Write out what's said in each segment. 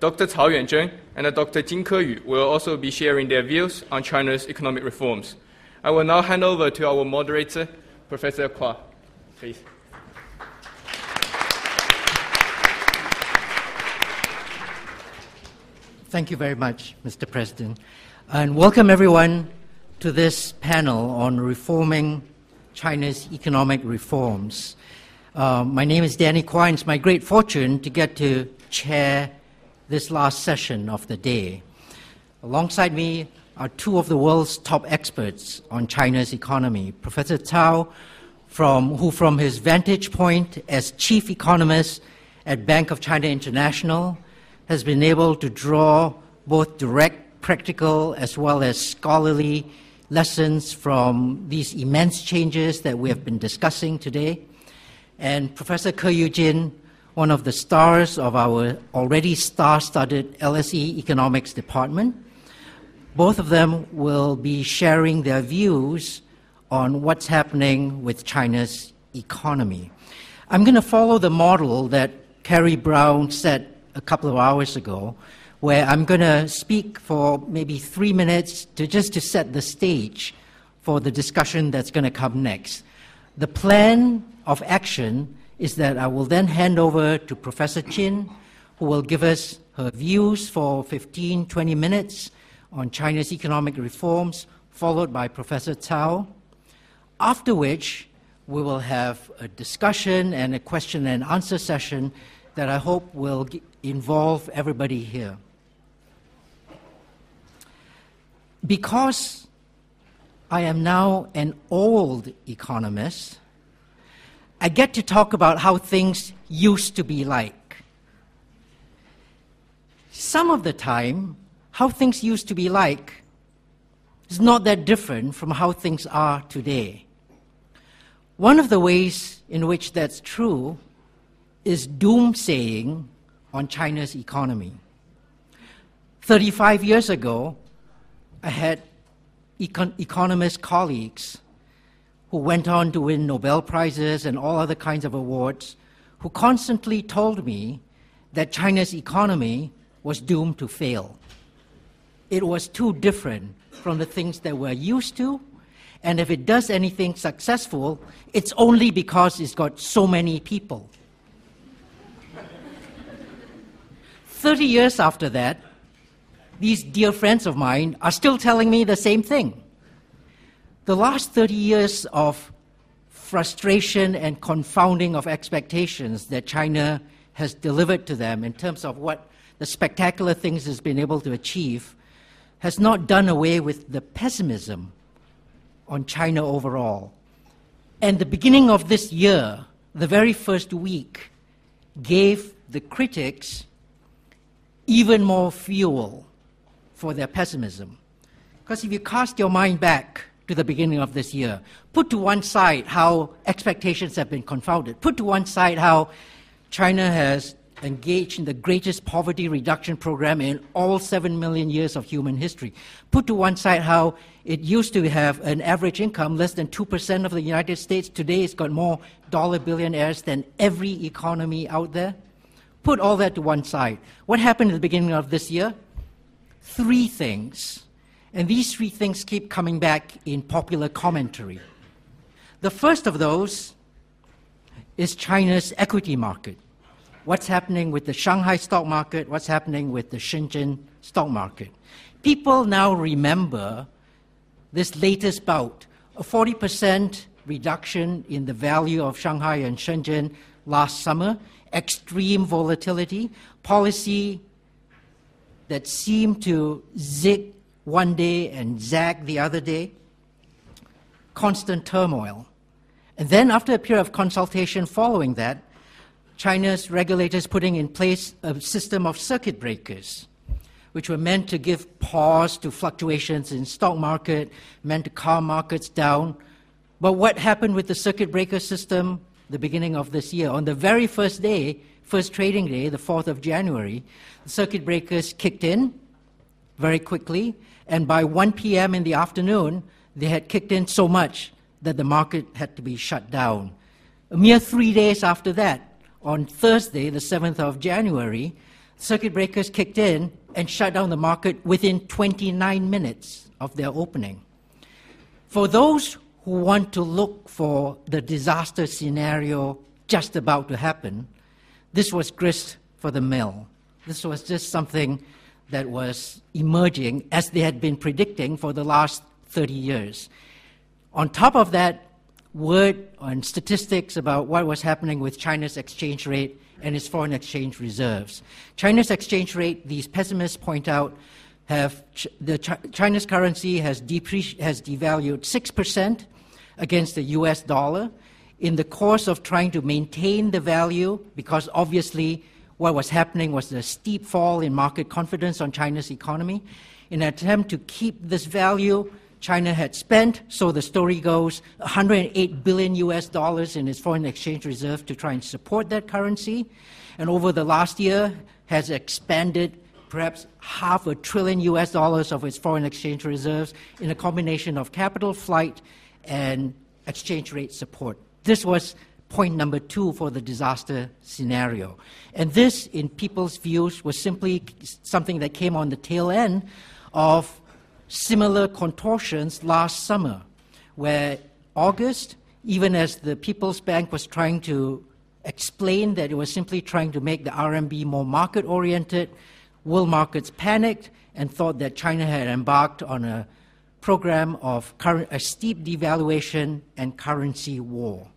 Dr. Cao Yuanzheng and Dr. Jin Keyu will also be sharing their views on China's economic reforms. I will now hand over to our moderator, Professor Kwa. Please. Thank you very much, Mr. President. And welcome everyone to this panel on reforming China's economic reforms. My name is Danny Kwa, and it's my great fortune to get to chair this last session of the day. Alongside me are two of the world's top experts on China's economy. Professor Cao, who from his vantage point as chief economist at Bank of China International has been able to draw both direct, practical, as well as scholarly lessons from these immense changes that we have been discussing today. And Professor Keyu Jin, one of the stars of our already star-studded LSE Economics Department. Both of them will be sharing their views on what's happening with China's economy. I'm going to follow the model that Carrie Brown set a couple of hours ago, where I'm going to speak for maybe 3 minutes just to set the stage for the discussion that's going to come next. The plan of action is that I will then hand over to Professor Chin, who will give us her views for 15-20 minutes on China's economic reforms, followed by Professor Cao, after which we will have a discussion and a question and answer session that I hope will involve everybody here. Because I am now an old economist, I get to talk about how things used to be like. Some of the time, how things used to be like is not that different from how things are today. One of the ways in which that's true is doomsaying on China's economy. 35 years ago, I had economist colleagues who went on to win Nobel Prizes and all other kinds of awards, who constantly told me that China's economy was doomed to fail. It was too different from the things that we're used to, and if it does anything successful, it's only because it's got so many people. 30 years after that, these dear friends of mine are still telling me the same thing. The last 30 years of frustration and confounding of expectations that China has delivered to them in terms of what the spectacular things it's been able to achieve has not done away with the pessimism on China overall. And the beginning of this year, the very first week, gave the critics even more fuel for their pessimism. Because if you cast your mind back to the beginning of this year, put to one side how expectations have been confounded, put to one side how China has engaged in the greatest poverty reduction program in all 7 million years of human history, put to one side how it used to have an average income less than 2% of the United States, today it's got more dollar billionaires than every economy out there. Put all that to one side. What happened at the beginning of this year? 3 things. And these 3 things keep coming back in popular commentary. The first of those is China's equity market. What's happening with the Shanghai stock market? What's happening with the Shenzhen stock market? People now remember this latest bout, a 40% reduction in the value of Shanghai and Shenzhen last summer, extreme volatility, policy that seemed to zig one day and zag the other day, constant turmoil. And then after a period of consultation following that, China's regulators putting in place a system of circuit breakers, which were meant to give pause to fluctuations in stock market, meant to calm markets down. But what happened with the circuit breaker system the beginning of this year? On the very first day, first trading day, the 4th of January, the circuit breakers kicked in very quickly, and by 1 p.m. in the afternoon, they had kicked in so much that the market had to be shut down. A mere 3 days after that, on Thursday, the 7th of January, Circuit breakers kicked in and shut down the market within 29 minutes of their opening. For those who want to look for the disaster scenario just about to happen, this was grist for the mill. This was just something that was emerging as they had been predicting for the last 30 years. On top of that, word and statistics about what was happening with China's exchange rate and its foreign exchange reserves. China's exchange rate, these pessimists point out, China's currency has devalued 6% against the US dollar in the course of trying to maintain the value, because obviously what was happening was a steep fall in market confidence on China's economy. In an attempt to keep this value, China had spent, so the story goes, $108 billion in its foreign exchange reserve to try and support that currency, and over the last year has expanded perhaps $500 billion of its foreign exchange reserves in a combination of capital flight and exchange rate support. This was point number 2 for the disaster scenario. And this, in people's views, was simply something that came on the tail end of similar contortions last summer, where August, even as the People's Bank was trying to explain that it was simply trying to make the RMB more market-oriented, world markets panicked and thought that China had embarked on a program of a steep devaluation and currency war.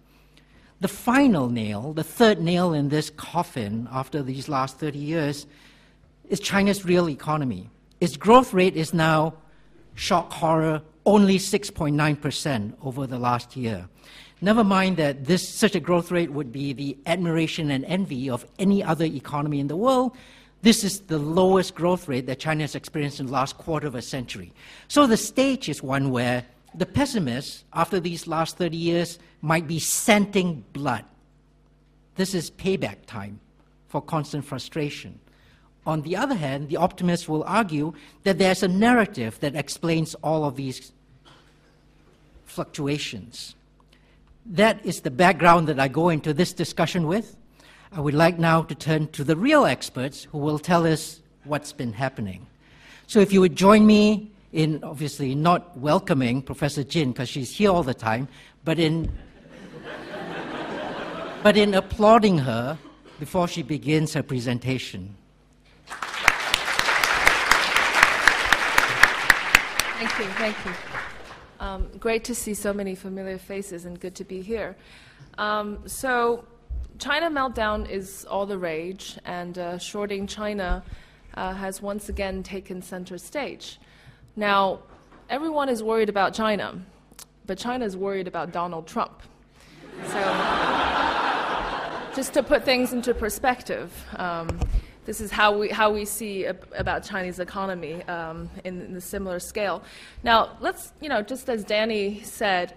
The final nail, the third nail in this coffin after these last 30 years, is China's real economy. Its growth rate is now, shock horror, only 6.9% over the last year. Never mind that such a growth rate would be the admiration and envy of any other economy in the world. This is the lowest growth rate that China has experienced in the last quarter of a century. So the stage is one where the pessimists, after these last 30 years, might be scenting blood. This is payback time for constant frustration. On the other hand, the optimists will argue that there's a narrative that explains all of these fluctuations. That is the background that I go into this discussion with. I would like now to turn to the real experts who will tell us what's been happening. So if you would join me in obviously not welcoming Professor Jin, because she's here all the time, but in applauding her before she begins her presentation. Thank you. Great to see so many familiar faces and good to be here. So China meltdown is all the rage, and shorting China has once again taken center stage. Now, everyone is worried about China, but China is worried about Donald Trump. So just to put things into perspective, this is how we see about Chinese economy in the similar scale. Now, let's, just as Danny said,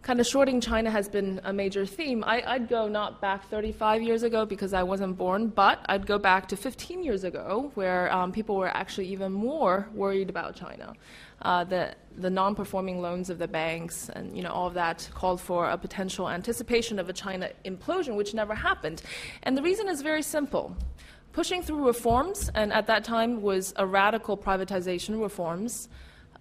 kind of shorting China has been a major theme. I'd go not back 35 years ago because I wasn't born, but I'd go back to 15 years ago where people were actually even more worried about China. The non-performing loans of the banks and all of that called for a potential anticipation of a China implosion, which never happened. And the reason is very simple. Pushing through reforms, and at that time was a radical privatization reforms,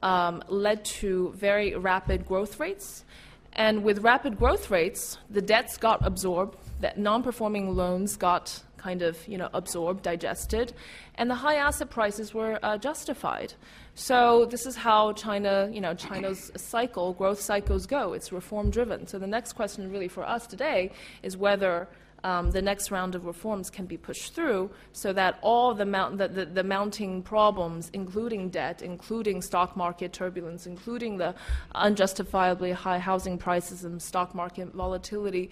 led to very rapid growth rates. And with rapid growth rates, the debts got absorbed, that non-performing loans got kind of absorbed, digested, and the high asset prices were justified. So this is how China's cycle, growth cycles go. It's reform-driven. So the next question really for us today is whether the next round of reforms can be pushed through so that all the mounting problems, including debt, including stock market turbulence, including the unjustifiably high housing prices and stock market volatility,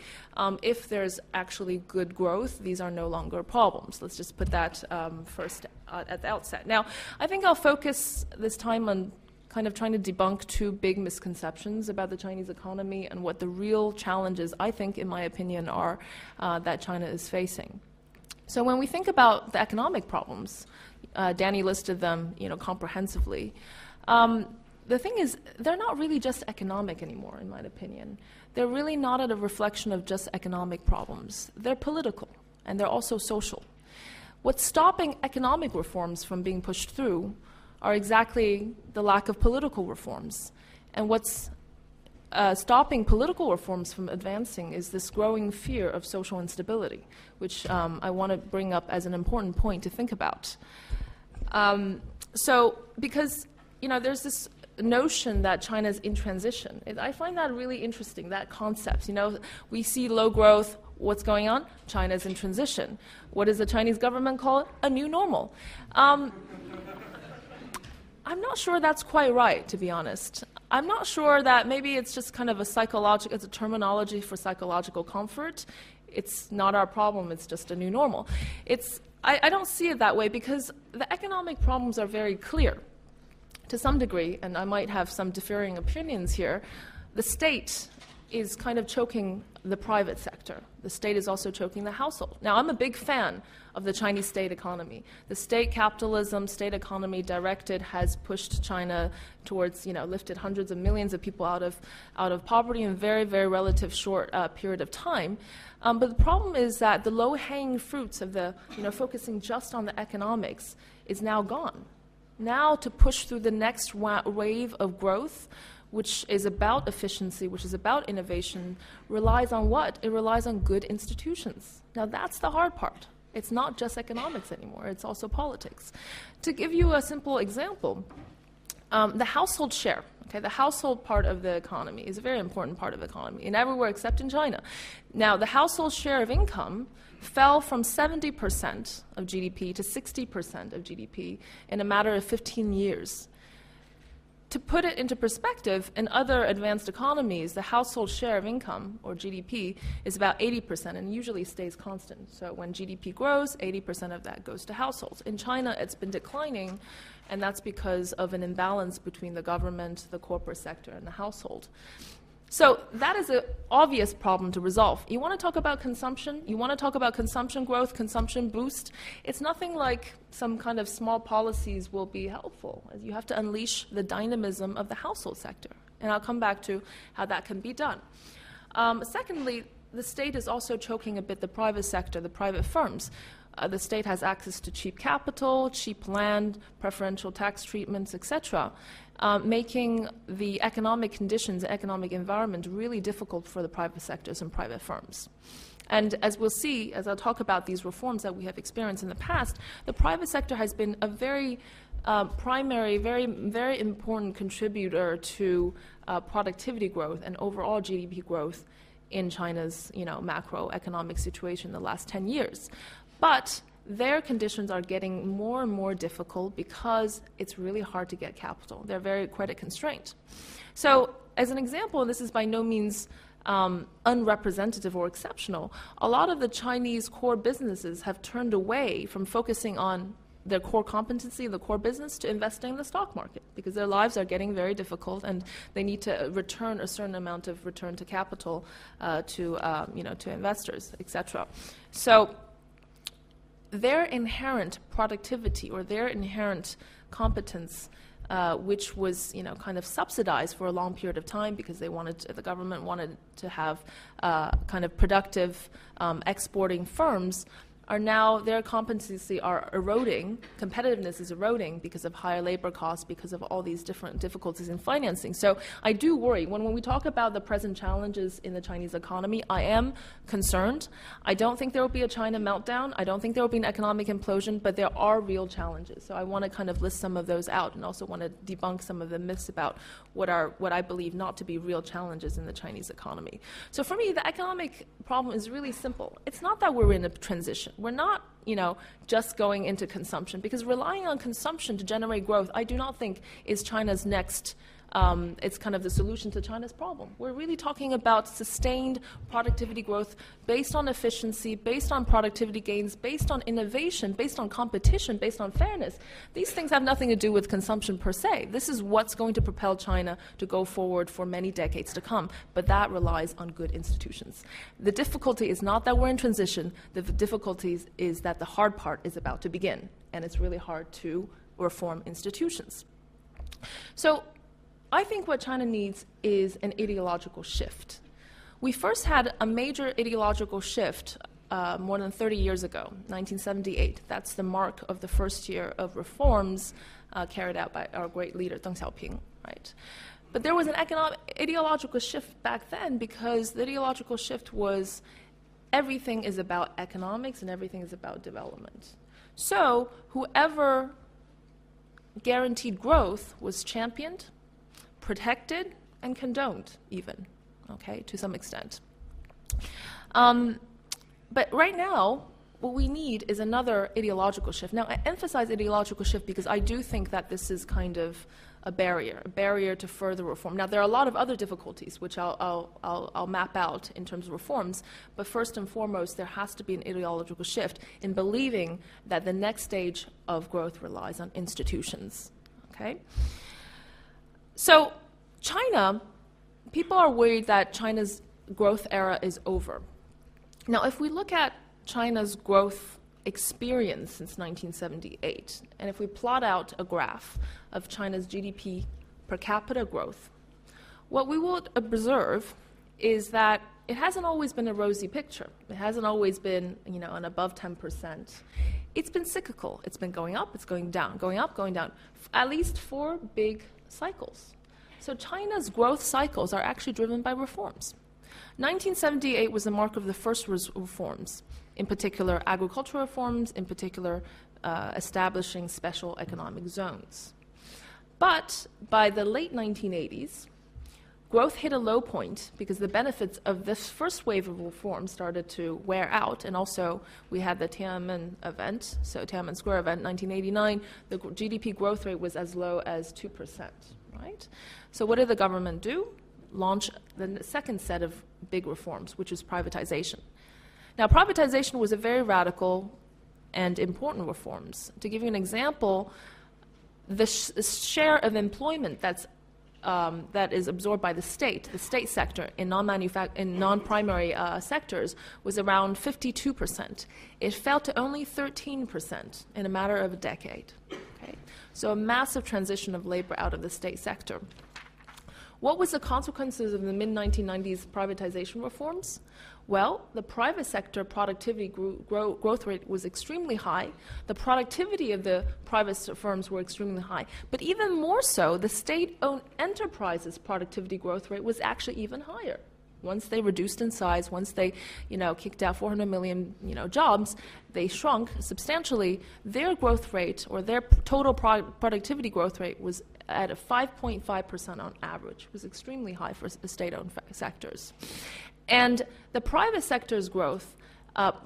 if there's actually good growth, these are no longer problems. Let's just put that first at the outset. Now, I think I'll focus this time on kind of trying to debunk two big misconceptions about the Chinese economy and what the real challenges, I think, in my opinion, are that China is facing. So when we think about the economic problems, Danny listed them, comprehensively. The thing is, they're not really just economic anymore, in my opinion. They're really not a reflection of just economic problems. They're political, and they're also social. What's stopping economic reforms from being pushed through are exactly the lack of political reforms. And what's stopping political reforms from advancing is this growing fear of social instability, which I want to bring up as an important point to think about. Because there's this notion that China's in transition. I find that really interesting, that concept. We see low growth. What's going on? China's in transition. What does the Chinese government call it? A new normal. I'm not sure that's quite right, to be honest. I'm not sure that maybe it's just kind of it's a terminology for psychological comfort. It's not our problem, it's just a new normal. I don't see it that way because the economic problems are very clear. To some degree, and I might have some differing opinions here, the state is kind of choking the private sector. The state is also choking the household. Now, I'm a big fan of the Chinese state economy. The state capitalism, state economy directed has pushed China towards, lifted hundreds of millions of people out of poverty in a very, very relative short period of time. But the problem is that the low-hanging fruits of the, focusing just on the economics is now gone. Now to push through the next wave of growth, which is about efficiency, which is about innovation, relies on what? It relies on good institutions. Now that's the hard part. It's not just economics anymore, it's also politics. To give you a simple example, the household share, the household part of the economy is a very important part of the economy, and everywhere except in China. Now the household share of income fell from 70% of GDP to 60% of GDP in a matter of 15 years. To put it into perspective, in other advanced economies, the household share of income, or GDP, is about 80% and usually stays constant. So when GDP grows, 80% of that goes to households. In China, it's been declining, and that's because of an imbalance between the government, the corporate sector, and the household. So that is an obvious problem to resolve. You want to talk about consumption? You want to talk about consumption growth, consumption boost? It's nothing like some kind of small policies will be helpful. You have to unleash the dynamism of the household sector. And I'll come back to how that can be done. Secondly, the state is also choking a bit the private sector, the private firms. The state has access to cheap capital, cheap land, preferential tax treatments, etc., making the economic conditions, the economic environment really difficult for the private sectors and private firms. And as we'll see, as I'll talk about these reforms that we have experienced in the past, the private sector has been a very primary, very, very important contributor to productivity growth and overall GDP growth in China's macroeconomic situation in the last 10 years. But their conditions are getting more and more difficult because it's really hard to get capital. They're very credit constrained. So as an example, and this is by no means unrepresentative or exceptional, a lot of the Chinese core businesses have turned away from focusing on their core competency, the core business, to investing in the stock market because their lives are getting very difficult and they need to return a certain amount of return to capital to investors, etc. So their inherent productivity or their inherent competence, which was kind of subsidized for a long period of time because the government wanted to have kind of productive exporting firms, are now their competency are eroding, competitiveness is eroding because of higher labor costs, because of all these different difficulties in financing. So I do worry. When we talk about the present challenges in the Chinese economy, I am concerned. I don't think there will be a China meltdown. I don't think there will be an economic implosion, but there are real challenges. So I want to kind of list some of those out and also want to debunk some of the myths about what I believe not to be real challenges in the Chinese economy. So for me, the economic problem is really simple. It's not that we're in a transition. We're not, just going into consumption, because relying on consumption to generate growth, I do not think is China's next, it's kind of the solution to China's problem. We're really talking about sustained productivity growth based on efficiency, based on productivity gains, based on innovation, based on competition, based on fairness. These things have nothing to do with consumption per se. This is what's going to propel China to go forward for many decades to come, but that relies on good institutions. The difficulty is not that we're in transition. The difficulty is that the hard part is about to begin, and it's really hard to reform institutions. So I think what China needs is an ideological shift. We first had a major ideological shift more than 30 years ago, 1978. That's the mark of the first year of reforms carried out by our great leader, Deng Xiaoping, right? But there was an ideological shift back then, because the ideological shift was everything is about economics and everything is about development. So whoever guaranteed growth was championed, protected, and condoned even, okay, to some extent. But right now, what we need is another ideological shift. Now, I emphasize ideological shift because I do think that this is kind of a barrier to further reform. Now, there are a lot of other difficulties, which I'll map out in terms of reforms, but first and foremost, there has to be an ideological shift in believing that the next stage of growth relies on institutions, okay? So, China, people are worried that China's growth era is over. Now, if we look at China's growth experience since 1978, and if we plot out a graph of China's GDP per capita growth, what we will observe is that it hasn't always been a rosy picture. It hasn't always been, an above 10%. It's been cyclical. It's been going up, it's going down, going up, going down, at least 4 big cycles. So China's growth cycles are actually driven by reforms. 1978 was the mark of the first reforms, in particular agricultural reforms, in particular establishing special economic zones. But by the late 1980s, growth hit a low point because the benefits of this first wave of reform started to wear out, and also we had the Tiananmen event, so Tiananmen Square event, 1989, the GDP growth rate was as low as 2%, right? So what did the government do? Launch the second set of big reforms, which is privatization. Now, privatization was a very radical and important reforms. To give you an example, the share of employment that is absorbed by the state sector in non-primary sectors was around 52%. It fell to only 13% in a matter of a decade. Okay? So a massive transition of labor out of the state sector. What was the consequences of the mid-1990s privatization reforms? Well, the private sector productivity growth rate was extremely high. The productivity of the private firms were extremely high. But even more so, the state-owned enterprises' productivity growth rate was actually even higher. Once they reduced in size, once they, kicked out 400 million, jobs, they shrunk substantially. Their growth rate, or their total productivity growth rate, was at a 5.5% on average. It was extremely high for the state-owned sectors. And the private sector's growth,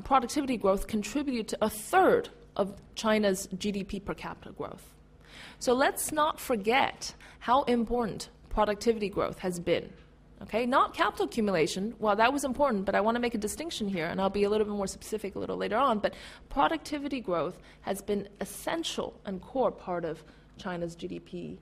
productivity growth, contributed to 1/3 of China's GDP per capita growth. So let's not forget how important productivity growth has been. Okay, not capital accumulation. Well, that was important, but I want to make a distinction here, and I'll be a little bit more specific a little later on. But productivity growth has been essential and core part of China's GDP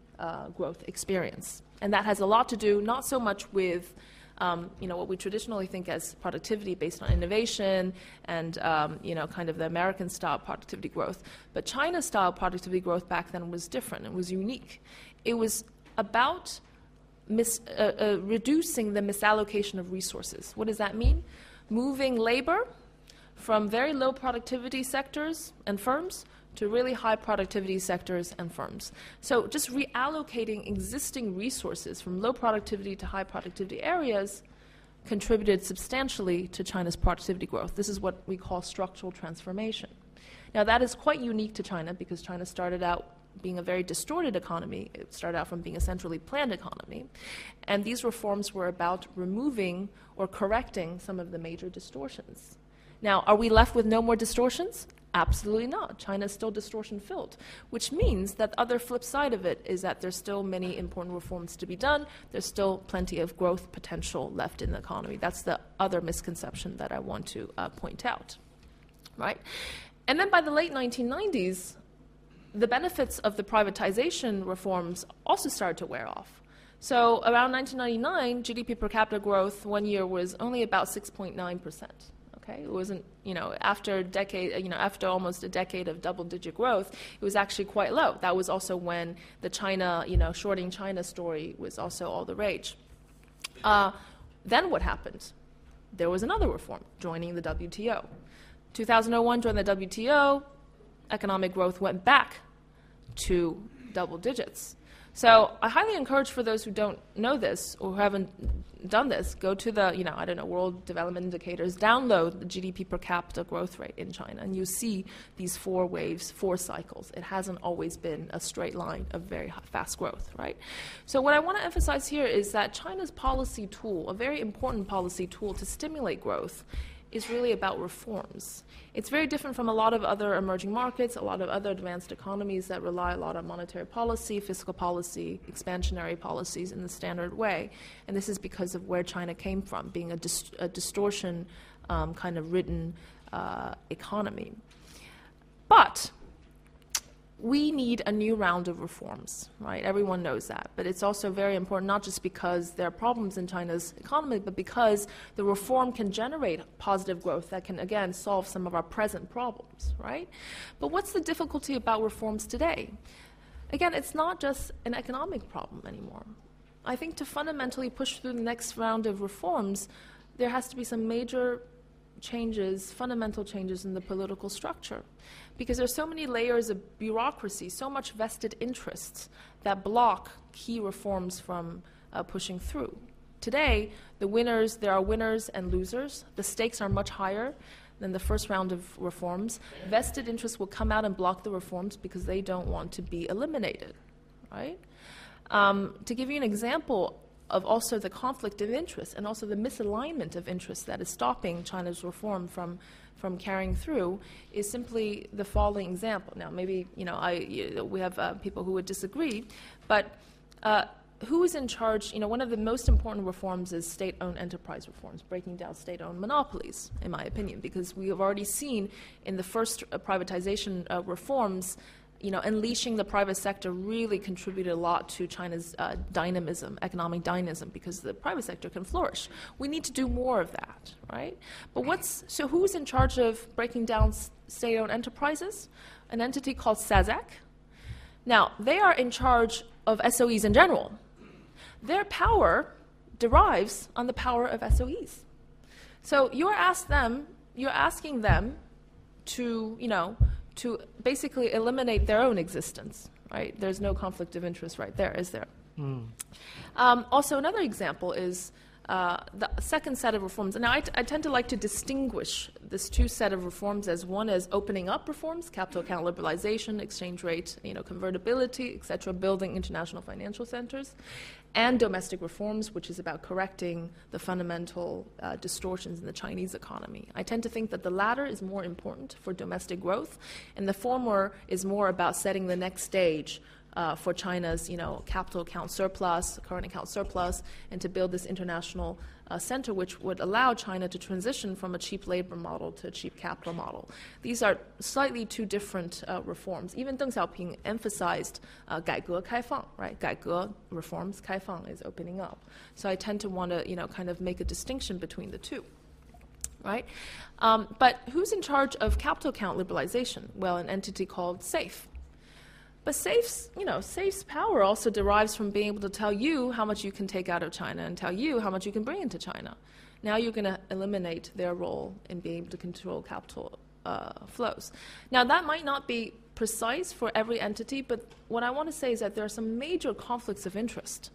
growth experience. And that has a lot to do not so much with what we traditionally think as productivity based on innovation and kind of the American-style productivity growth. But China-style productivity growth back then was different. It was unique. It was about reducing the misallocation of resources. What does that mean? Moving labor from very low productivity sectors and firms to really high productivity sectors and firms. So just reallocating existing resources from low productivity to high productivity areas contributed substantially to China's productivity growth. This is what we call structural transformation. Now that is quite unique to China because China started out being a very distorted economy. It started out from being a centrally planned economy. And these reforms were about removing or correcting some of the major distortions. Now, are we left with no more distortions? Absolutely not. China is still distortion-filled, which means that the other flip side of it is that there's still many important reforms to be done. There's still plenty of growth potential left in the economy. That's the other misconception that I want to point out, right? And then by the late 1990s, the benefits of the privatization reforms also started to wear off. So around 1999, GDP per capita growth one year was only about 6.9%. Okay, it wasn't, after almost a decade of double-digit growth, it was actually quite low. That was also when the China, shorting China story was also all the rage. Then what happened? There was another reform, joining the WTO. 2001, joined the WTO, economic growth went back to double digits. So I highly encourage, for those who don't know this or who haven't done this, go to the, World Development Indicators, download the GDP per capita growth rate in China, and you see these 4 waves, 4 cycles. It hasn't always been a straight line of very fast growth, right? So what I want to emphasize here is that China's policy tool, a very important policy tool to stimulate growth, is really about reforms. It's very different from a lot of other emerging markets, a lot of other advanced economies that rely a lot on monetary policy, fiscal policy, expansionary policies in the standard way. And this is because of where China came from, being a distortion kind of ridden economy. But we need a new round of reforms, right? Everyone knows that. But it's also very important, not just because there are problems in China's economy, but because the reform can generate positive growth that can, again, solve some of our present problems, right? But what's the difficulty about reforms today? Again, it's not just an economic problem anymore. I think to fundamentally push through the next round of reforms, there has to be some major changes, fundamental changes in the political structure, because there's so many layers of bureaucracy, so much vested interests that block key reforms from pushing through. Today, there are winners and losers. The stakes are much higher than the first round of reforms. Vested interests will come out and block the reforms because they don't want to be eliminated, right? To give you an example of also the conflict of interest and also the misalignment of interest that is stopping China's reform from carrying through, is simply the following example. Now, maybe we have people who would disagree, but who is in charge? One of the most important reforms is state-owned enterprise reforms, breaking down state-owned monopolies, in my opinion, because we have already seen in the first privatization reforms, unleashing the private sector really contributed a lot to China's dynamism, economic dynamism, because the private sector can flourish. We need to do more of that, right? But so who's in charge of breaking down state-owned enterprises? An entity called SASAC. Now, they are in charge of SOEs in general. Their power derives on the power of SOEs. So you're asking them to basically eliminate their own existence, right? There's no conflict of interest right there, is there? Also, another example is the second set of reforms. And now I tend to like to distinguish this 2 set of reforms as one as opening up reforms, capital account liberalization, exchange rate, convertibility, et cetera, building international financial centers, and domestic reforms, which is about correcting the fundamental distortions in the Chinese economy. I tend to think that the latter is more important for domestic growth, and the former is more about setting the next stage for China's, capital account surplus, current account surplus, and to build this international center, which would allow China to transition from a cheap labor model to a cheap capital model. These are slightly 2 different reforms. Even Deng Xiaoping emphasized 改革开放, right? 改革 reforms, 开放 is opening up. So I tend to want to, kind of make a distinction between the 2. Right? But who's in charge of capital account liberalization? Well, an entity called SAFE. But SAFE's power also derives from being able to tell you how much you can take out of China and tell you how much you can bring into China. Now you're going to eliminate their role in being able to control capital flows. Now, that might not be precise for every entity, but what I want to say is that there are some major conflicts of interest.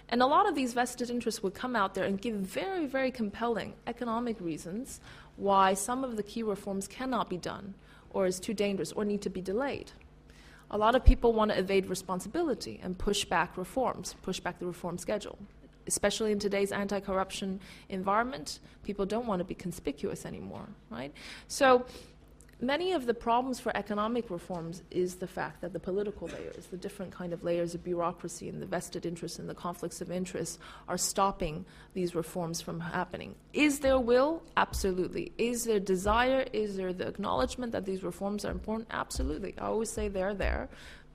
And a lot of these vested interests would come out there and give very, very compelling economic reasons why some of the key reforms cannot be done, or is too dangerous, or need to be delayed. A lot of people want to evade responsibility and push back reforms, push back the reform schedule. Especially in today's anti-corruption environment, people don't want to be conspicuous anymore, right? So many of the problems for economic reforms is the fact that the political layers, the different kind of layers of bureaucracy and the vested interests and the conflicts of interest are stopping these reforms from happening. Is there will? Absolutely. Is there desire? Is there the acknowledgement that these reforms are important? Absolutely. I always say they're there,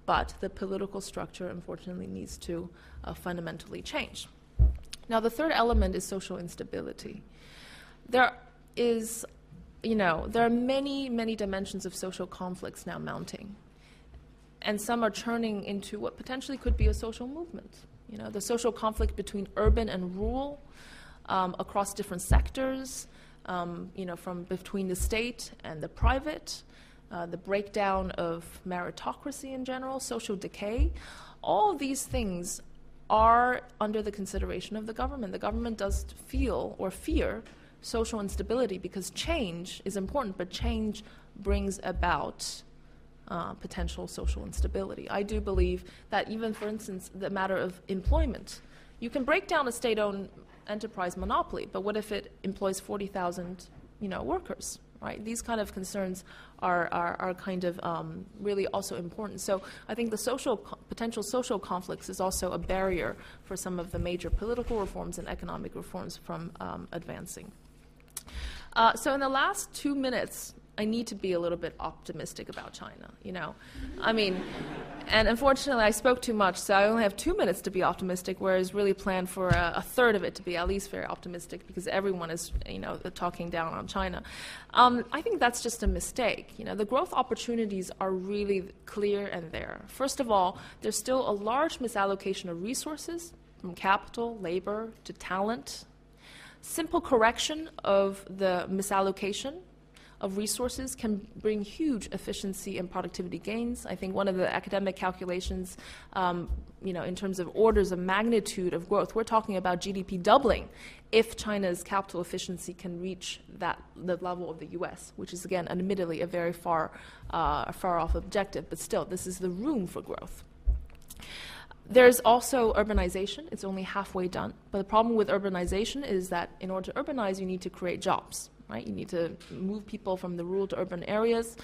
but the political structure, unfortunately, needs to fundamentally change. Now, the third element is social instability. There are many, many dimensions of social conflicts now mounting. And some are turning into what potentially could be a social movement. The social conflict between urban and rural, across different sectors, from between the state and the private, the breakdown of meritocracy in general, social decay. All of these things are under the consideration of the government. The government does feel or fear social instability because change is important, but change brings about potential social instability. I do believe that even, for instance, the matter of employment, you can break down a state-owned enterprise monopoly, but what if it employs 40,000, workers, right? These kind of concerns are kind of really also important. So I think the potential social conflicts is also a barrier for some of the major political reforms and economic reforms from advancing. So in the last 2 minutes, I need to be a little bit optimistic about China, and unfortunately I spoke too much, so I only have 2 minutes to be optimistic, whereas really planned for a third of it to be at least very optimistic because everyone is, talking down on China. I think that's just a mistake. The growth opportunities are really clear and there. First of all, there's still a large misallocation of resources from capital, labor, to talent. Simple correction of the misallocation of resources can bring huge efficiency and productivity gains. I think one of the academic calculations, in terms of orders of magnitude of growth, we're talking about GDP doubling if China's capital efficiency can reach the level of the U.S., which is, again, admittedly a very far off objective, but still, this is the room for growth. There's also urbanization. It's only halfway done. But the problem with urbanization is that in order to urbanize, you need to create jobs, right? You need to move people from the rural to urban areas.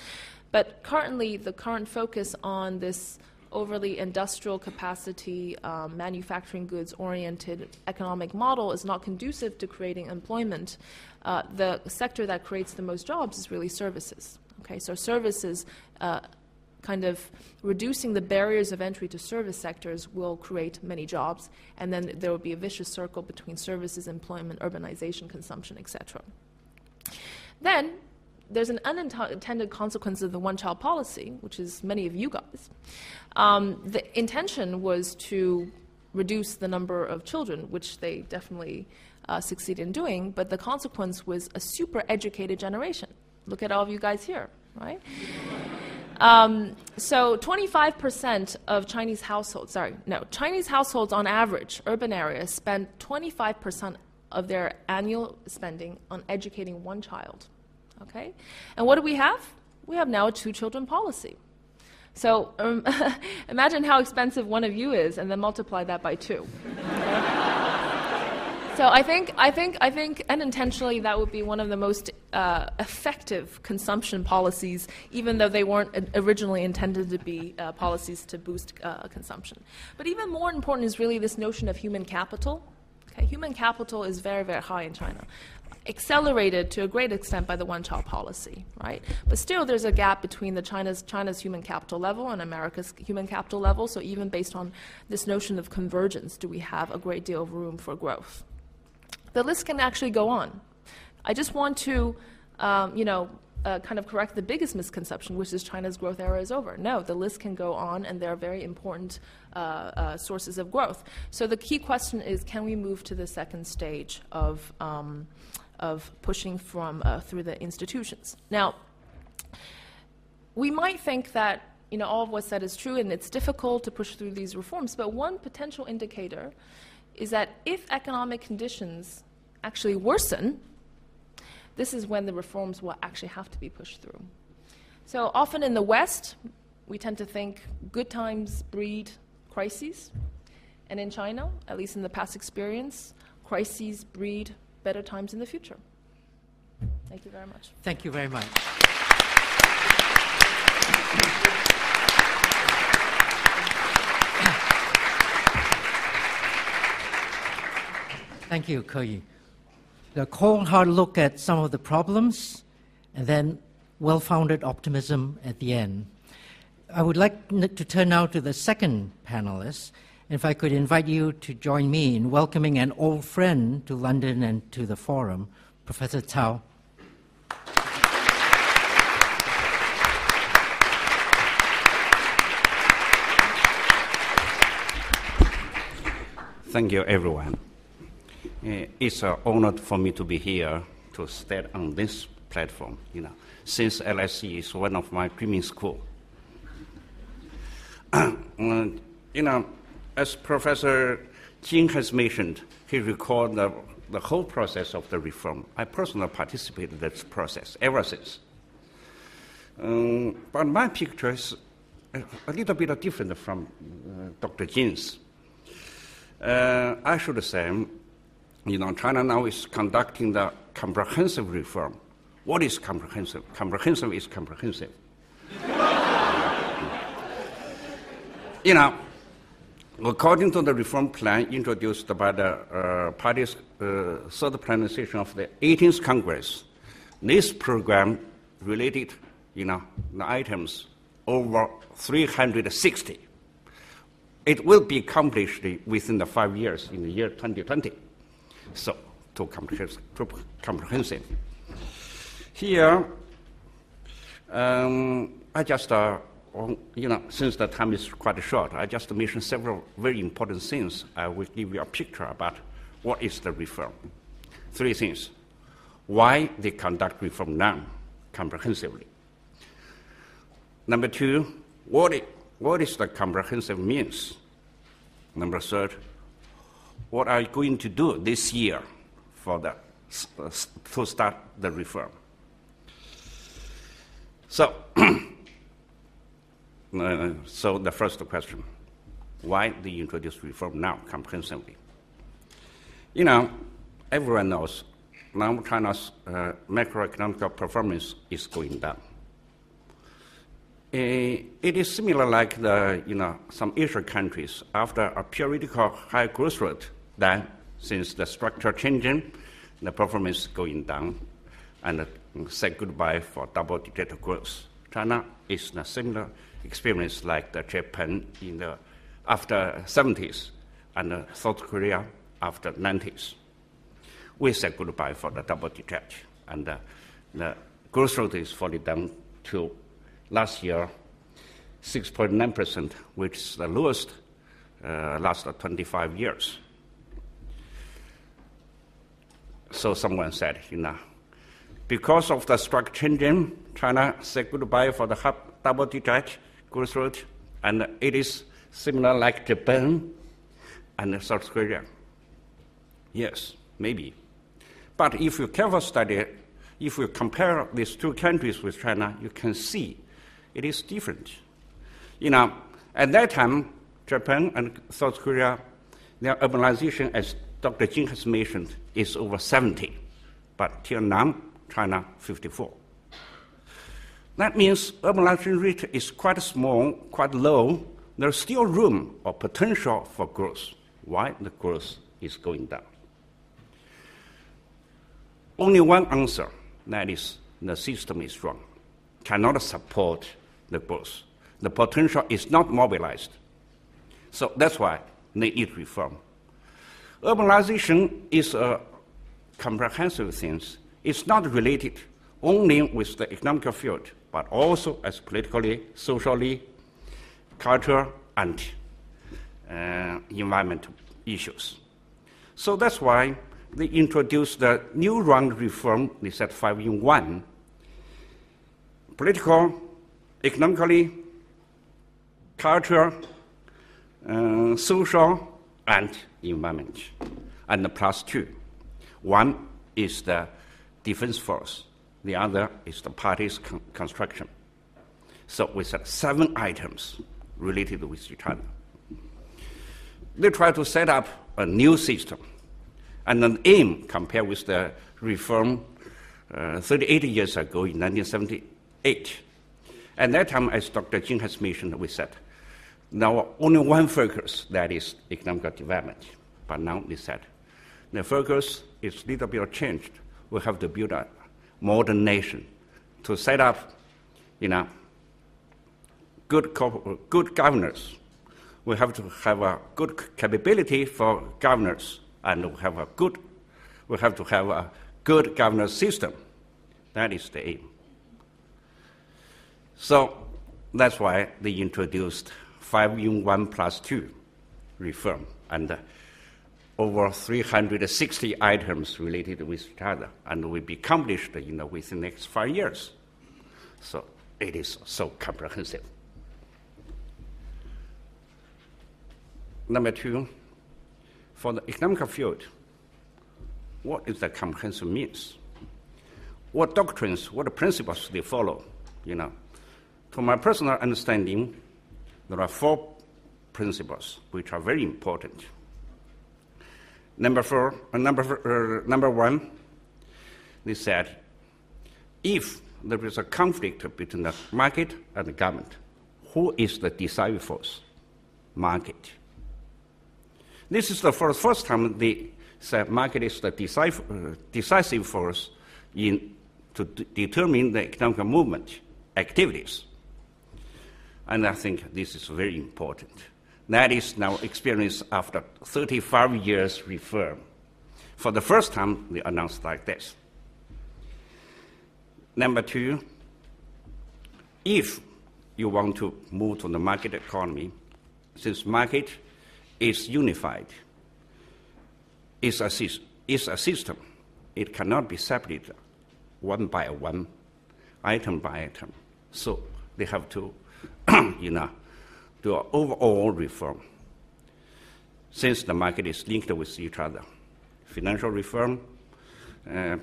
But currently, the current focus on this overly industrial capacity, manufacturing goods-oriented economic model is not conducive to creating employment. The sector that creates the most jobs is really services. Okay, so services kind of reducing the barriers of entry to service sectors will create many jobs, and then there will be a vicious circle between services, employment, urbanization, consumption, etc. Then there's an unintended consequence of the one-child policy, which is many of you guys. The intention was to reduce the number of children, which they definitely succeed in doing, but the consequence was a super-educated generation. Look at all of you guys here, right? So 25% of Chinese households, Chinese households on average, urban areas, spend 25% of their annual spending on educating one child, okay? And what do we have? We have now a two-children policy. So imagine how expensive one of you is, and then multiply that by 2. So I think unintentionally that would be one of the most effective consumption policies, even though they weren't originally intended to be policies to boost consumption. But even more important is really this notion of human capital. Okay, human capital is very, very high in China, accelerated to a great extent by the one-child policy, right? But still, there's a gap between China's human capital level and America's human capital level. So even based on this notion of convergence, do we have a great deal of room for growth? The list can actually go on. I just want to, kind of correct the biggest misconception, which is China's growth era is over. No, the list can go on, and there are very important sources of growth. So the key question is, can we move to the second stage of pushing through the institutions? Now, we might think that all of what's said is true, and it's difficult to push through these reforms. But one potential indicator is that if economic conditions actually worsen, this is when the reforms will actually have to be pushed through. So often in the West, we tend to think good times breed crises. And in China, at least in the past experience, crises breed better times in the future. Thank you very much. Thank you very much. Thank you, Ke. The cold, hard look at some of the problems, and then well-founded optimism at the end. I would like to turn now to the second panelist. If I could invite you to join me in welcoming an old friend to London and to the forum, Professor Cao. Thank you, everyone. It's an honor for me to be here to stand on this platform, since LSE is one of my dreaming schools. As Professor Jin has mentioned, he recalled the whole process of the reform. I personally participated in this process ever since. But my picture is a little bit different from Dr. Jin's. I should say, China now is conducting the comprehensive reform. What is comprehensive? Comprehensive is comprehensive. According to the reform plan introduced by the party's third plenary session of the 18th Congress, this program related, the items over 360. It will be accomplished within the 5 years in the year 2020. So, too comprehensive. Here, I just, since the time is quite short, I just mentioned several very important things. I will give you a picture about what is the reform. 3 things. Why they conduct reform now, comprehensively. Number 2, what is the comprehensive means? Number 3, what are you going to do this year to start the reform? So, so the first question, why they introduce reform now comprehensively? Everyone knows now China's macroeconomic performance is going down. It is similar like some Asian countries after a periodical high growth rate. Then, since the structure changing, the performance is going down, and say goodbye for double-digit growth. China is in a similar experience like the Japan after 70s and South Korea after 90s. We said goodbye for the double-digit, and the growth rate is falling down to last year 6.9%, which is the lowest last 25 years. So someone said, because of the structure changing, China said goodbye for the double-digit growth rate, and it is similar like Japan and South Korea. Yes, maybe. But if you carefully study, if you compare these 2 countries with China, you can see it is different. At that time, Japan and South Korea, their urbanization, as Dr. Jin has mentioned, is over 70. But till now, China 54. That means urbanization rate is quite small, quite low. There's still room or potential for growth. Why the growth is going down? Only one answer, that is the system is wrong, cannot support the growth. The potential is not mobilized. So that's why they need reform. Urbanization is a comprehensive thing. It's not related only with the economic field, but also as politically, socially, cultural, and environmental issues. So that's why they introduced the new round reform, they said 5 in 1. Political, economically, cultural, social, and environment, and the +2. One is the defense force, the other is the party's construction. So we said 7 items related with each other. They try to set up a new system, and an aim compared with the reform 38 years ago in 1978. At that time, as Dr. Jin has mentioned, we said, now only one focus, that is economic development. But now we said, the focus is a little bit changed. We have to build a modern nation to set up, good governance. We have to have a good capability for governance, and we have to have a good governance system. That is the aim. So that's why they introduced 5 in 1 +2 reform. And over 360 items related with each other, and will be accomplished within the next 5 years. So it is so comprehensive. Number two, for the economic field, what is the comprehensive means? What doctrines, what principles they follow? To my personal understanding, there are 4 principles which are very important. Number one, they said, if there is a conflict between the market and the government, who is the decisive force? Market. This is the first time they said market is the decisive force to determine the economic movement activities. And I think this is very important. That is now experienced after 35 years reform. For the first time, they announced like this. Number two, if you want to move to the market economy, since market is unified, is a system, it cannot be separated one by one, item by item. So they have to do an overall reform. Since the market is linked with each other, financial reform,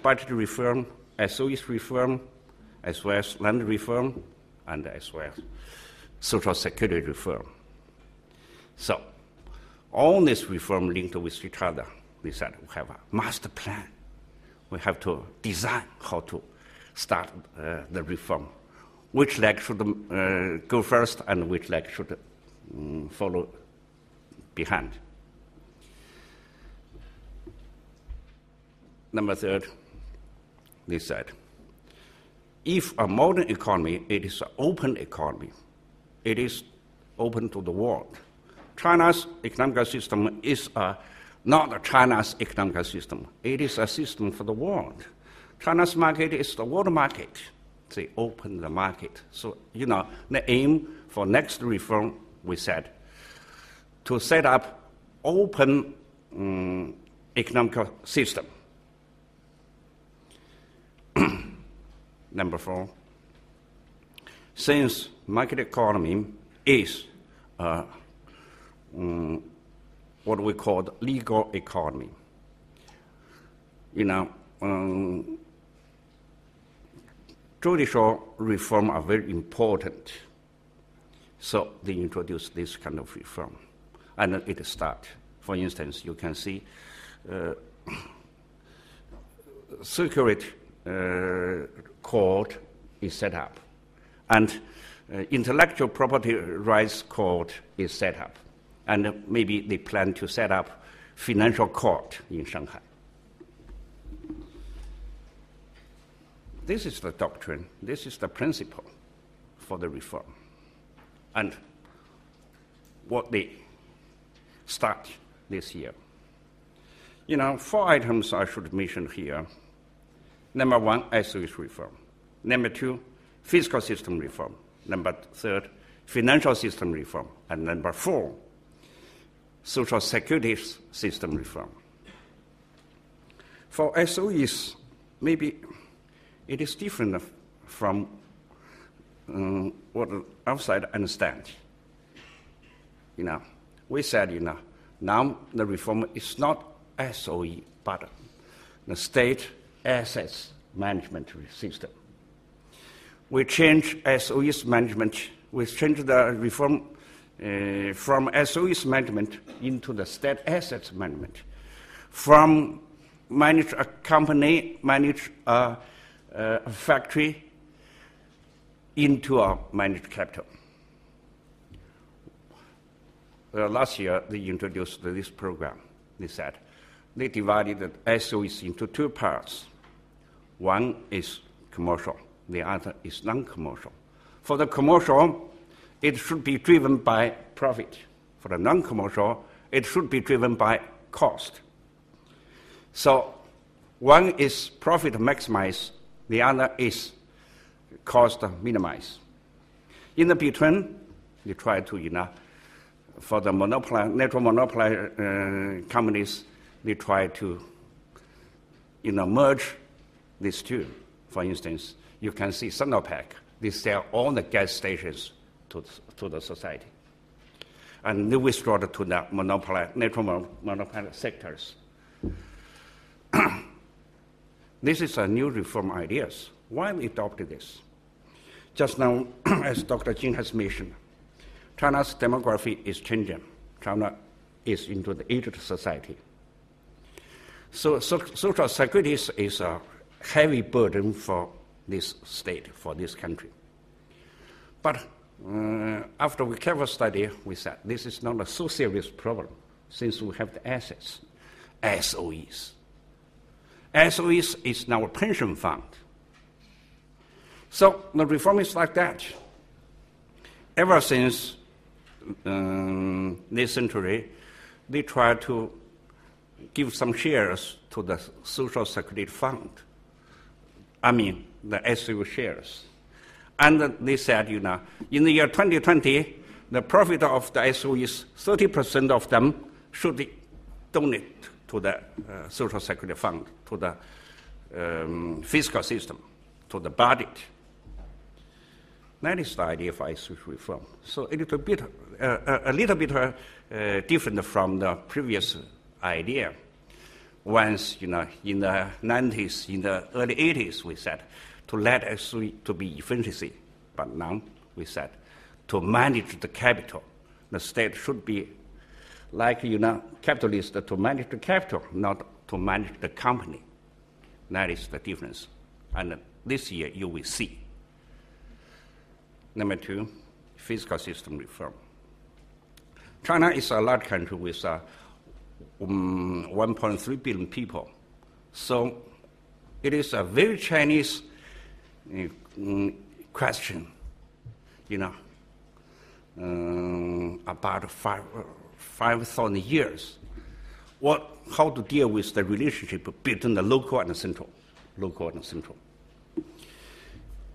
budget reform, SOEs reform, as well as land reform, and as well as social security reform. So all this reform linked with each other. We said we have a master plan. We have to design how to start the reform. Which leg should go first and which leg should follow behind. Number third, they said, if a modern economy, it is an open economy. It is open to the world. China's economic system is not China's economic system. It is a system for the world. China's market is the world market. They open the market. So, the aim for next reform, we said, to set up open economic system. Number 4, since market economy is what we call the legal economy, judicial reform are very important. So they introduced this kind of reform, and it starts. For instance, you can see circuit court is set up, and intellectual property rights court is set up, and maybe they plan to set up financial court in Shanghai. This is the doctrine, this is the principle for the reform. And what they start this year. 4 items I should mention here. Number 1, SOEs reform. Number 2, fiscal system reform. Number 3, financial system reform. And number 4, social security system reform. For SOEs, maybe it is different from what outside understand. We said, now the reform is not SOE, but the state assets management system. We change SOEs management, we change the reform from SOEs management into the state assets management. From manage a company, manage a factory, into a managed capital. Last year, they introduced this program. They said they divided the SOEs into 2 parts. One is commercial, the other is non-commercial. For the commercial, it should be driven by profit. For the non-commercial, it should be driven by cost. So one is profit maximize, the other is cost minimize. In the between, you try to, for the natural monopoly companies, they try to merge these two. For instance, you can see Sinopec, they sell all the gas stations to the society. And they withdraw to the natural monopoly sectors. This is a new reform ideas. Why we adopted this? Just now, as Dr. Jin has mentioned, China's demography is changing. China is into the aged society. So social security is a heavy burden for this state, for this country. But after we careful study, we said this is not a so serious problem since we have the assets, SOEs. SOEs is now a pension fund. So the reform is like that. Ever since this century, they try to give some shares to the Social Security Fund. I mean, the SOE shares. And they said, in the year 2020, the profit of the SOEs, 30% of them should donate to the Social Security Fund, to the fiscal system, to the budget. That is the idea for SOE reform. So a little bit different from the previous idea. Once, in the 90s, in the early 80s, we said to let SOE to be efficiency, but now we said to manage the capital. The state should be like, capitalist to manage the capital, not to manage the company. That is the difference. And this year you will see. Number two, fiscal system reform. China is a large country with 1.3 billion people. So it is a very Chinese question, about 5,000 years. How to deal with the relationship between the local and the central.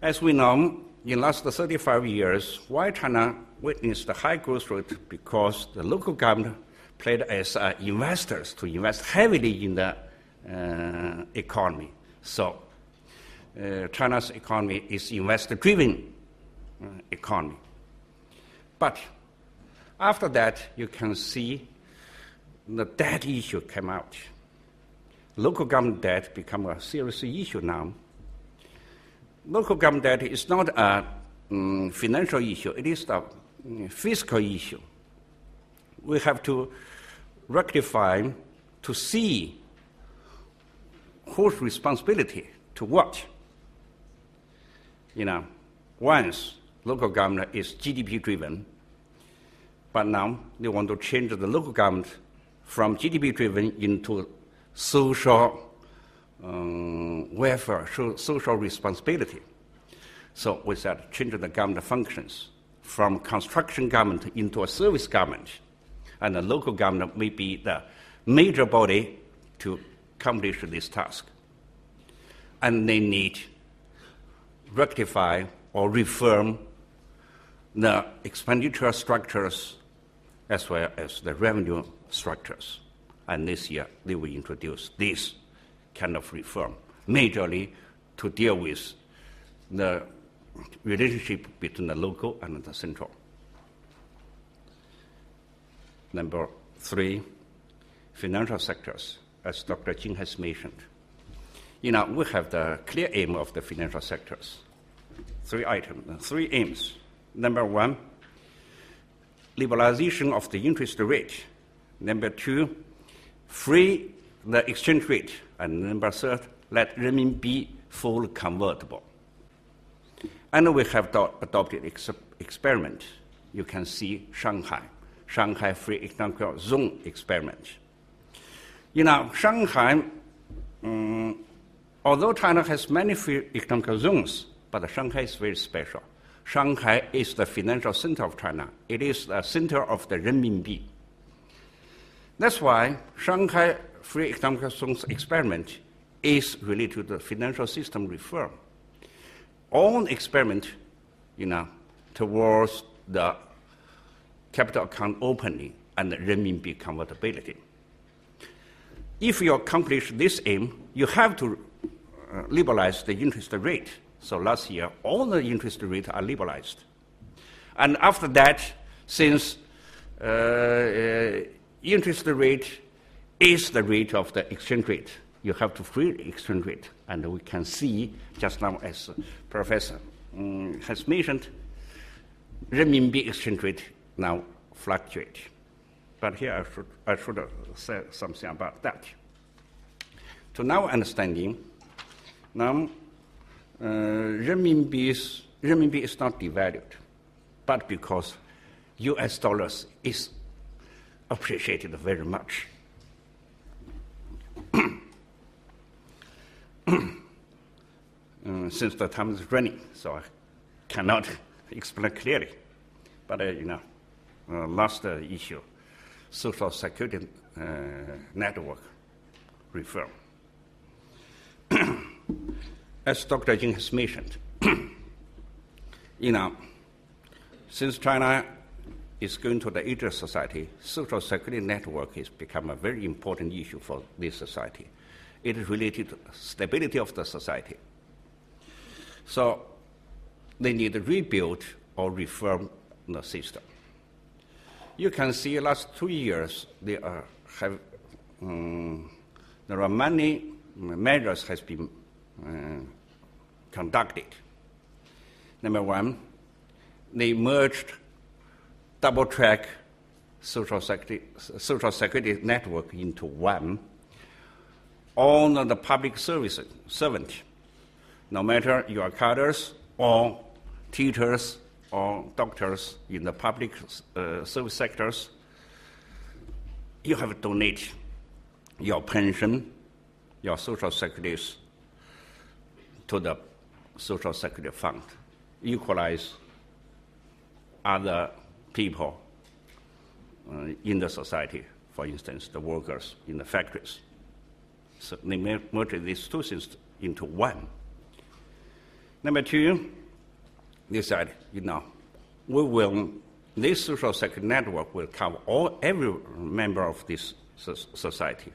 As we know, in the last 35 years, why China witnessed a high growth rate? Because the local government played as investors to invest heavily in the economy. So China's economy is investor-driven economy. But after that, you can see the debt issue came out. Local government debt become a serious issue now. Local government debt is not a financial issue, it is a fiscal issue. We have to rectify to see whose responsibility to what. Once local government is GDP driven, but now they want to change the local government from GDP driven into social welfare, social responsibility. So we said change the government functions from construction government into a service government, and the local government may be the major body to accomplish this task. And they need rectify or reform the expenditure structures as well as the revenue structures. And this year they will introduce this kind of reform, majorly to deal with the relationship between the local and the central. Number three, financial sectors, as Dr. Jin has mentioned. We have the clear aim of the financial sectors. Three aims. Number one, liberalization of the interest rate. Number two, free the exchange rate. And number third, let renminbi full convertible. And we have adopted experiment. You can see Shanghai Free Economic Zone experiment. Shanghai, although China has many free economic zones, but Shanghai is very special. Shanghai is the financial center of China. It is the center of the renminbi. That's why Shanghai Free Economic Zones experiment is related to the financial system reform. All experiment, towards the capital account opening and the renminbi convertibility. if you accomplish this aim, you have to liberalize the interest rate. So last year, all the interest rates are liberalized. And after that, since interest rate is the rate of the exchange rate, you have to free exchange rate. And we can see just now, as Professor has mentioned, renminbi exchange rate now fluctuate. But here I should say something about that. To now understanding, now renminbi is not devalued, but because US dollars is appreciated very much. Since the time is running, so I cannot explain clearly. But last issue, Social Security Network reform. As Dr. Jing has mentioned, since China is going to the Asian society, Social Security Network has become a very important issue for this society. It is related to stability of the society. So they need to rebuild or reform the system. You can see last 2 years there are many measures has been conducted. Number one, they merged double-track social security network into one. All the public servant, no matter you are cadres or teachers or doctors in the public service sectors, you have to donate your pension, your social securities to the social security fund, equalize other people in the society, for instance, the workers in the factories. So they merge these two things into one. Number two, they said, this social security network will cover every member of this society,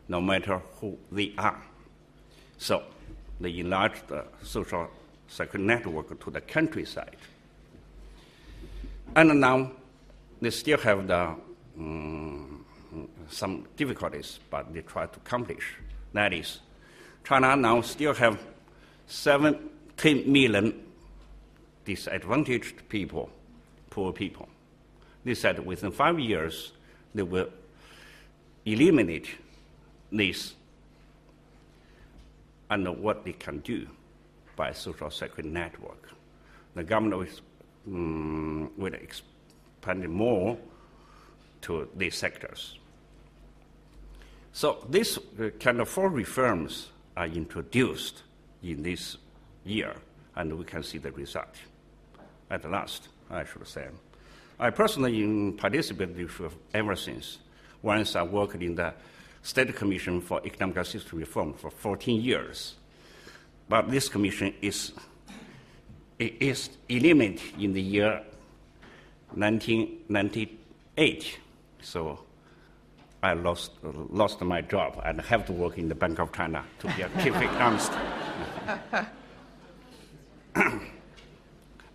no matter who they are. So they enlarged the social security network to the countryside. And now they still have some difficulties, but they try to accomplish. That is, China now still have 17 million disadvantaged people, poor people. They said within 5 years, they will eliminate this. And what they can do by social security network. The government will expand more to these sectors. So these kind of 4 reforms are introduced in this year, and we can see the result. At last, I should say. I personally participated ever since. Once I worked in the State Commission for Economic System Reform for 14 years. But this commission is eliminated in the year 1998. So I lost my job and have to work in the Bank of China to be a chief economist.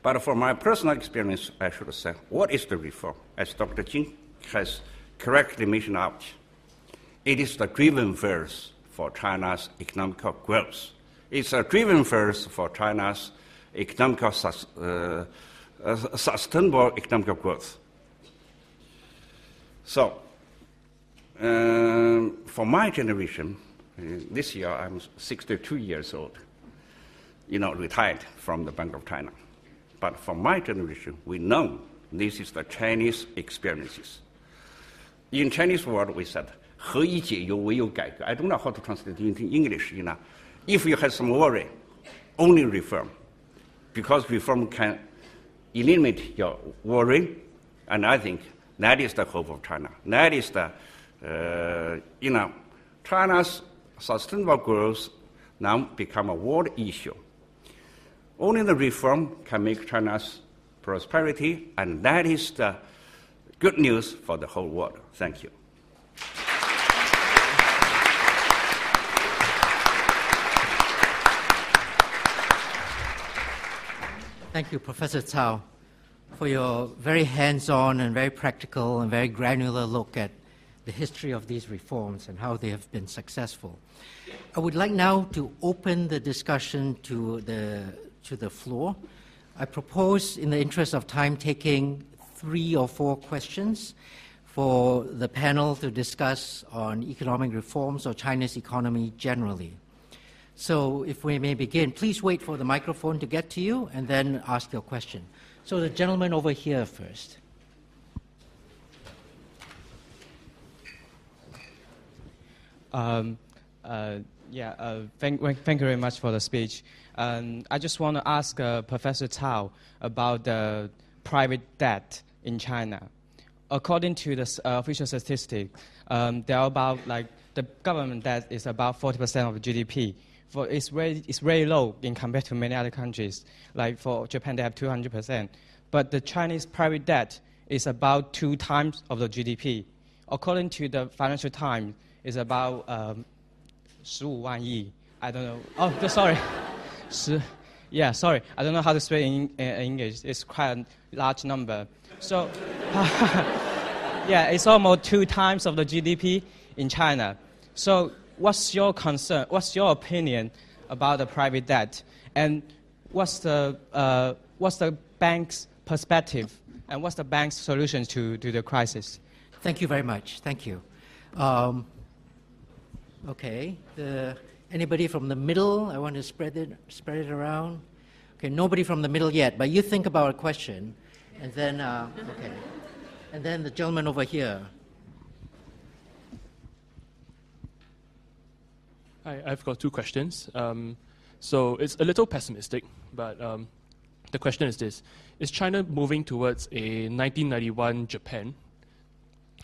But for my personal experience, I should say, what is the reform? As Dr. Jing has correctly mentioned out, it is the driving force for China's economic growth. It's a driving force for China's sustainable economic growth. So, for my generation, this year I'm 62 years old, retired from the Bank of China. But for my generation, we know this is the Chinese experiences. In Chinese word, we said, 合一解忧，唯有改革. I don't know how to translate it into English. If you have some worry, only reform, because reform can eliminate your worry, and I think that is the hope of China. That is the, China's sustainable growth now become a world issue. Only the reform can make China's prosperity, and that is the good news for the whole world. Thank you. Thank you, Professor Cao, for your very hands-on and very practical and very granular look at the history of these reforms and how they have been successful. I would like now to open the discussion to the floor. I propose, in the interest of time, taking 3 or 4 questions for the panel to discuss on economic reforms or China's economy generally. So if we may begin, please wait for the microphone to get to you and then ask your question. So the gentleman over here first. Thank you very much for the speech. I just want to ask Professor Cao about the private debt in China. According to the official statistics, there are about the government debt is about 40% of GDP. It's very low in compared to many other countries. Like for Japan, they have 200%. But the Chinese private debt is about 2 times of the GDP. According to the Financial Times, it's about 15万亿. I don't know. Oh, sorry. Sorry. I don't know how to spell in English. It's quite a large number. So, it's almost 2 times of the GDP in China. So, what's your concern? What's your opinion about the private debt? And what's the bank's perspective? And what's the bank's solution to the crisis? Thank you very much. Thank you. Okay. Anybody from the middle? I want to spread it around. Okay, nobody from the middle yet, but you think about a question, and then okay, and then the gentleman over here. Hi, I've got 2 questions. So it's a little pessimistic, but the question is this: is China moving towards a 1991 Japan,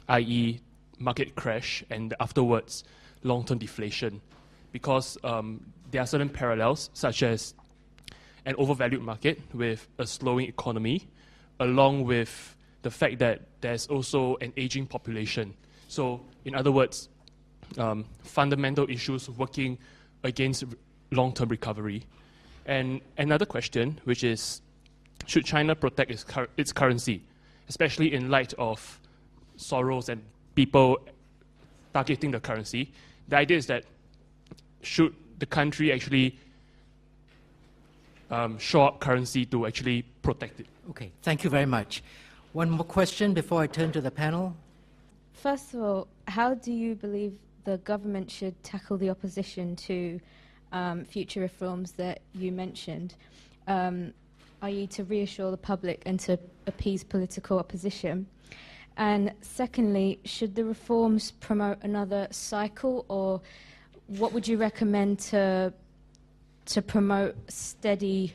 i.e., market crash and afterwards long-term deflation? Because there are certain parallels, such as an overvalued market with a slowing economy, along with the fact that there's also an aging population. So, in other words, fundamental issues working against long-term recovery. And another question, which is, should China protect its currency, especially in light of sorrows and people targeting the currency? The idea is that should the country actually shore up currency to actually protect it? Okay, thank you very much. One more question before I turn to the panel. First of all, how do you believe the government should tackle the opposition to future reforms that you mentioned, i.e. to reassure the public and to appease political opposition? And secondly, should the reforms promote another cycle, or what would you recommend to promote steady,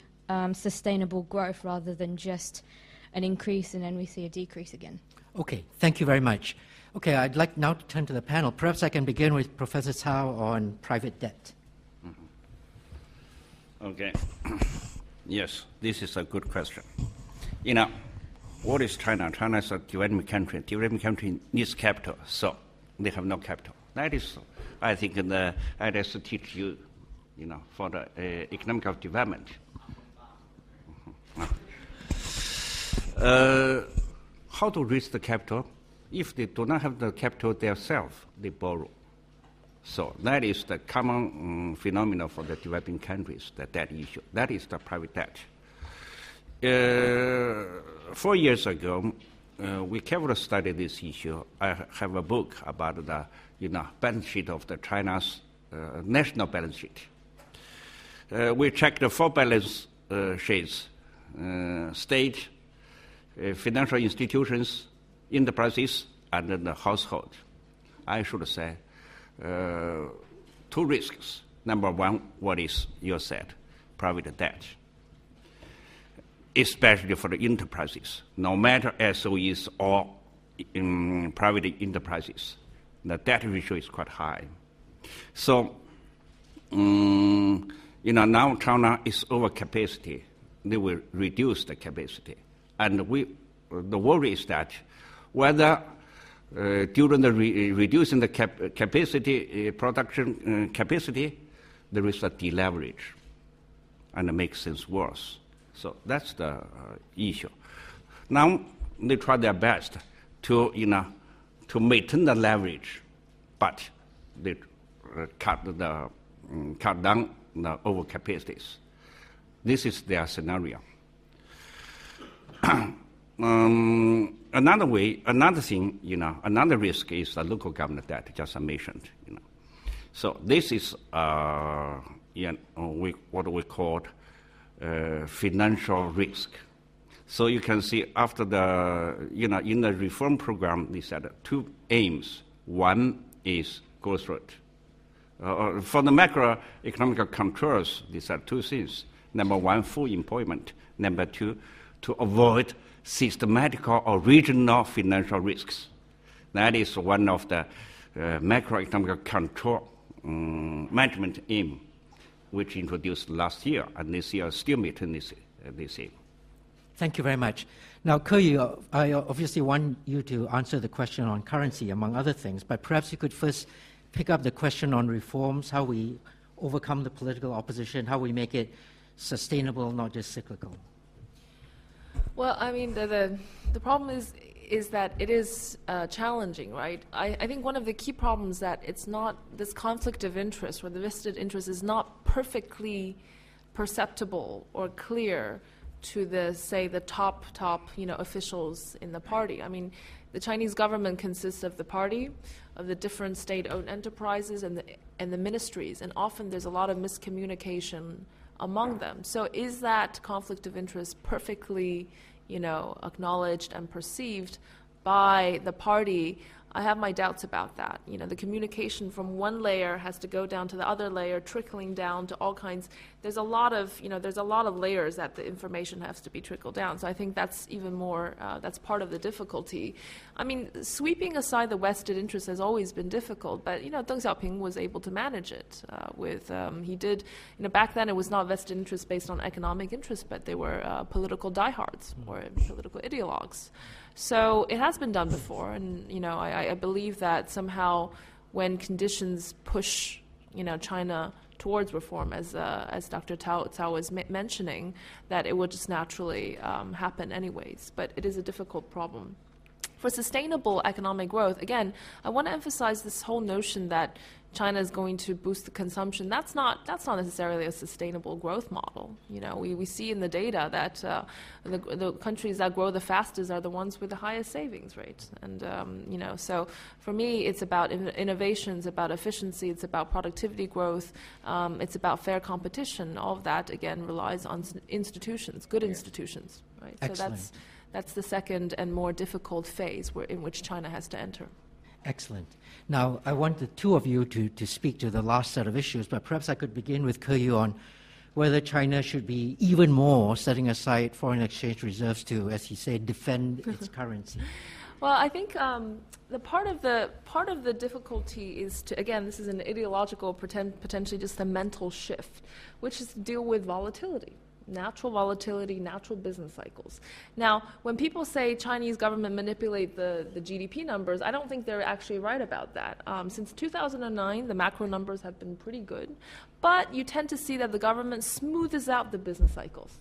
sustainable growth rather than just an increase and then we see a decrease again? Okay, thank you very much. Okay, I'd like now to turn to the panel. Perhaps I can begin with Professor Cao on private debt. Okay. Yes, this is a good question. What is China? China is a developing country. Developing country needs capital, so they have no capital. That is, I think, I just teach you, for the economic of development. How to raise the capital? If they do not have the capital themselves, they borrow. So that is the common phenomenon for the developing countries, the debt issue. That is the private debt. 4 years ago, we carefully studied this issue. I have a book about the balance sheet of the China's national balance sheet. We checked the 4 balance sheets: state, financial institutions, enterprises, and then the household. I should say 2 risks. Number one, what is you said, private debt, especially for the enterprises, no matter SOEs or private enterprises. The debt ratio is quite high. So, now China is over capacity. They will reduce the capacity. And the worry is that whether during the reducing the capacity, production capacity, there is a deleverage, and it makes things worse. So that's the issue. Now they try their best to maintain the leverage, but they cut down the overcapacities. This is their scenario. Another thing, another risk is the local government debt, just I mentioned. So this is what we call financial risk. So you can see after in the reform program, they said two aims. One is growth rate. For the macroeconomic controls, they said two things. Number one, full employment. Number two, to avoid systematic or regional financial risks. That is one of the macroeconomic control management aim, which introduced last year, and this year still maintain this aim. Thank you very much. Now, Ke Yu, I obviously want you to answer the question on currency, among other things, but perhaps you could first pick up the question on reforms, how we overcome the political opposition, how we make it sustainable, not just cyclical. Well, I mean, the problem is that it is challenging, right? I think one of the key problems that it's not this conflict of interest, or the vested interest is not perfectly perceptible or clear to the top officials in the party. I mean, the Chinese government consists of the party, of the different state-owned enterprises, and the ministries, and often there's a lot of miscommunication among them. So is that conflict of interest perfectly, acknowledged and perceived by the party? I have my doubts about that. The communication from one layer has to go down to the other layer, trickling down to all kinds. There's a lot of layers that the information has to be trickled down. So I think that's even more, that's part of the difficulty. I mean, sweeping aside the vested interest has always been difficult, but, Deng Xiaoping was able to manage it he did, back then it was not vested interest based on economic interest, but they were political diehards or political ideologues. So it has been done before, and I believe that somehow when conditions push China towards reform, as Dr. Cao was mentioning, that it will just naturally happen anyways. But it is a difficult problem. For sustainable economic growth, again, I want to emphasize this whole notion that China is going to boost the consumption. That's not necessarily a sustainable growth model. We see in the data that the countries that grow the fastest are the ones with the highest savings rates. And so for me, it's about innovation, it's about efficiency, it's about productivity growth, it's about fair competition. All of that again relies on institutions, good institutions, right? Excellent. So that's the second and more difficult phase in which China has to enter. Excellent. Now, I want the two of you to speak to the last set of issues, but perhaps I could begin with Ke Yu on whether China should be even more setting aside foreign exchange reserves to, as he said, defend its currency. Well, I think the part of the difficulty is to, again, this is an ideological, potentially just a mental shift, which is to deal with volatility. Natural volatility, natural business cycles. Now, when people say Chinese government manipulate the GDP numbers, I don't think they're actually right about that. Since 2009, the macro numbers have been pretty good, but you tend to see that the government smoothes out the business cycles.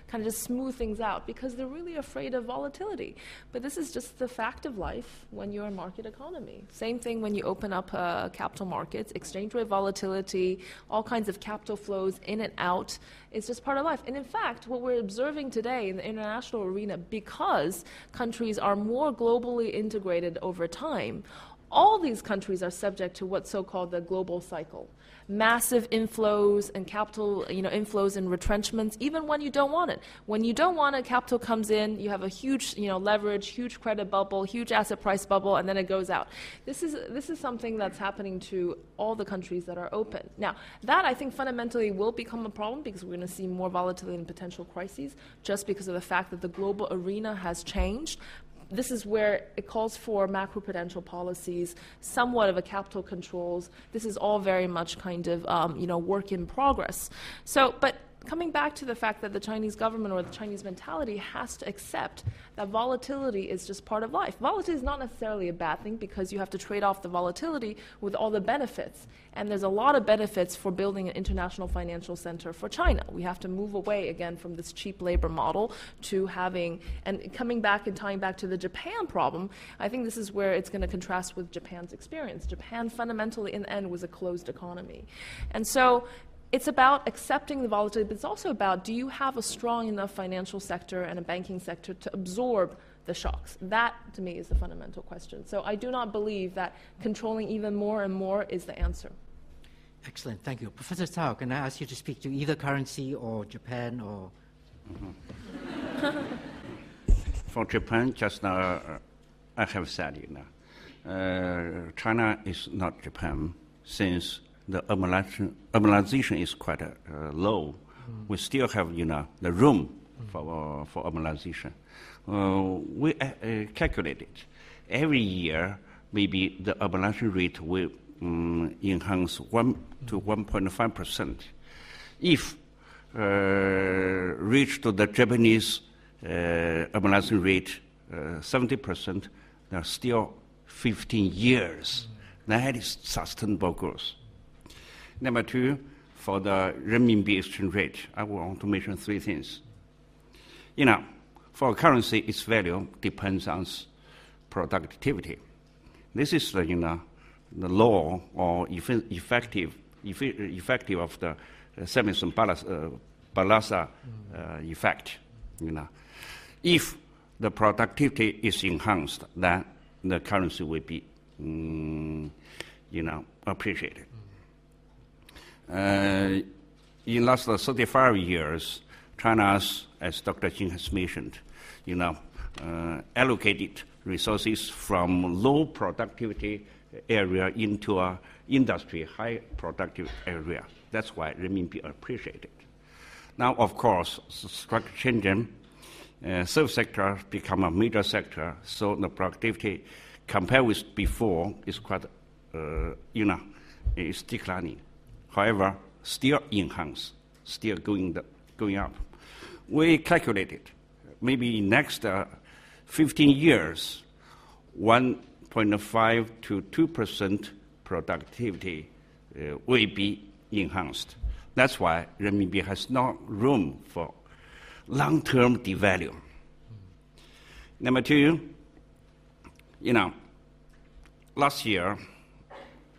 Kind of just smooth things out because they're really afraid of volatility. But this is just the fact of life when you're a market economy. Same thing when you open up capital markets, exchange rate volatility, all kinds of capital flows in and out. It's just part of life. And in fact, what we're observing today in the international arena, because countries are more globally integrated over time, all these countries are subject to what's so-called the global cycle. Massive inflows and capital, inflows and retrenchments, even when you don't want it. When you don't want it, capital comes in, you have a huge, leverage, huge credit bubble, huge asset price bubble, and then it goes out. This is something that's happening to all the countries that are open. Now, that I think fundamentally will become a problem because we're going to see more volatility and potential crises just because of the fact that the global arena has changed. This is where it calls for macroprudential policies, somewhat of a capital controls. This is all very much kind of, work in progress. So, but coming back to the fact that the Chinese government or the Chinese mentality has to accept that volatility is just part of life. Volatility is not necessarily a bad thing because you have to trade off the volatility with all the benefits. And there's a lot of benefits for building an international financial center for China. We have to move away again from this cheap labor model to having, and coming back and tying back to the Japan problem, I think this is where it's going to contrast with Japan's experience. Japan fundamentally in the end was a closed economy. And so it's about accepting the volatility, but it's also about, do you have a strong enough financial sector and a banking sector to absorb the shocks? That, to me, is the fundamental question. So I do not believe that controlling even more and more is the answer. Excellent, thank you. Professor Cao, can I ask you to speak to either currency or Japan or... For Japan, just now, I have said, China is not Japan since the urbanization is quite low. We still have, the room for urbanization. We calculated every year maybe the urbanization rate will enhance 1 to 1.5%. If reach to the Japanese urbanization rate 70%, there are still 15 years. That is sustainable growth. Number two, for the renminbi exchange rate, I want to mention three things. For a currency, its value depends on productivity. This is the law or effective of the Samuelson-Balassa effect. If the productivity is enhanced, then the currency will be, appreciated. In last 35 years, China, as Dr. Jin has mentioned, allocated resources from low productivity area into a industry high productive area. That's why renminbi appreciated. Now, of course, structure changing, service sector become a major sector, so the productivity compared with before is quite, is declining. However, still enhanced, still going up. We calculated maybe in next 15 years, 1.5 to 2% productivity will be enhanced. That's why renminbi has no room for long-term devalue. Number two, last year,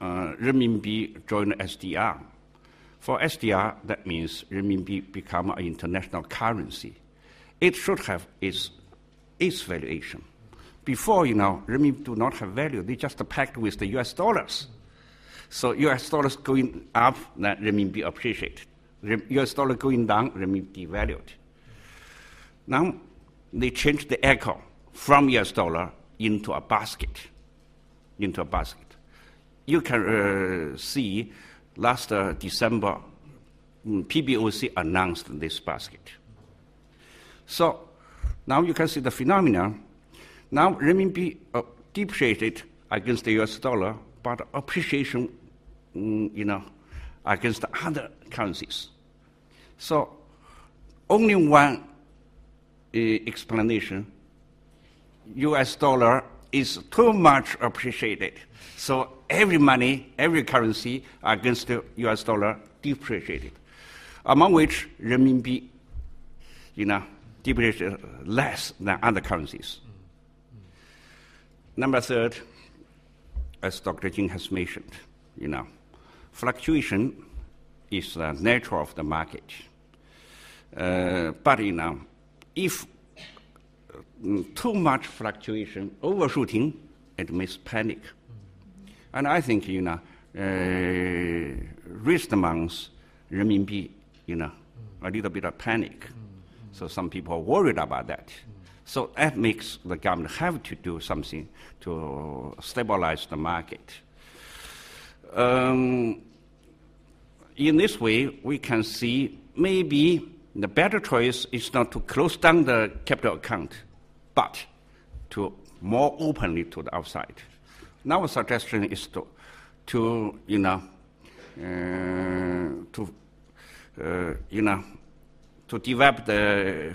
renminbi joined SDR. For SDR, that means renminbi become an international currency. It should have its valuation. Before, renminbi do not have value. They just packed with the US dollars. So US dollars going up, then renminbi appreciated. US dollar going down, renminbi devalued. Now, they changed the echo from US dollar into a basket. You can see last December, PBOC announced this basket. So now you can see the phenomenon. Now renminbi depreciated against the US dollar, but appreciation, against other currencies. So only one explanation, US dollar is too much appreciated. So every money, every currency against the US dollar depreciated, among which renminbi, depreciated less than other currencies. Number third, as Dr. Jin has mentioned, fluctuation is the nature of the market. But if too much fluctuation, overshooting, it makes panic. And I think, recent months, renminbi, a little bit of panic. So some people are worried about that. So that makes the government have to do something to stabilize the market. In this way, we can see maybe the better choice is not to close down the capital account, but to more openly to the outside. Now, a suggestion is to develop the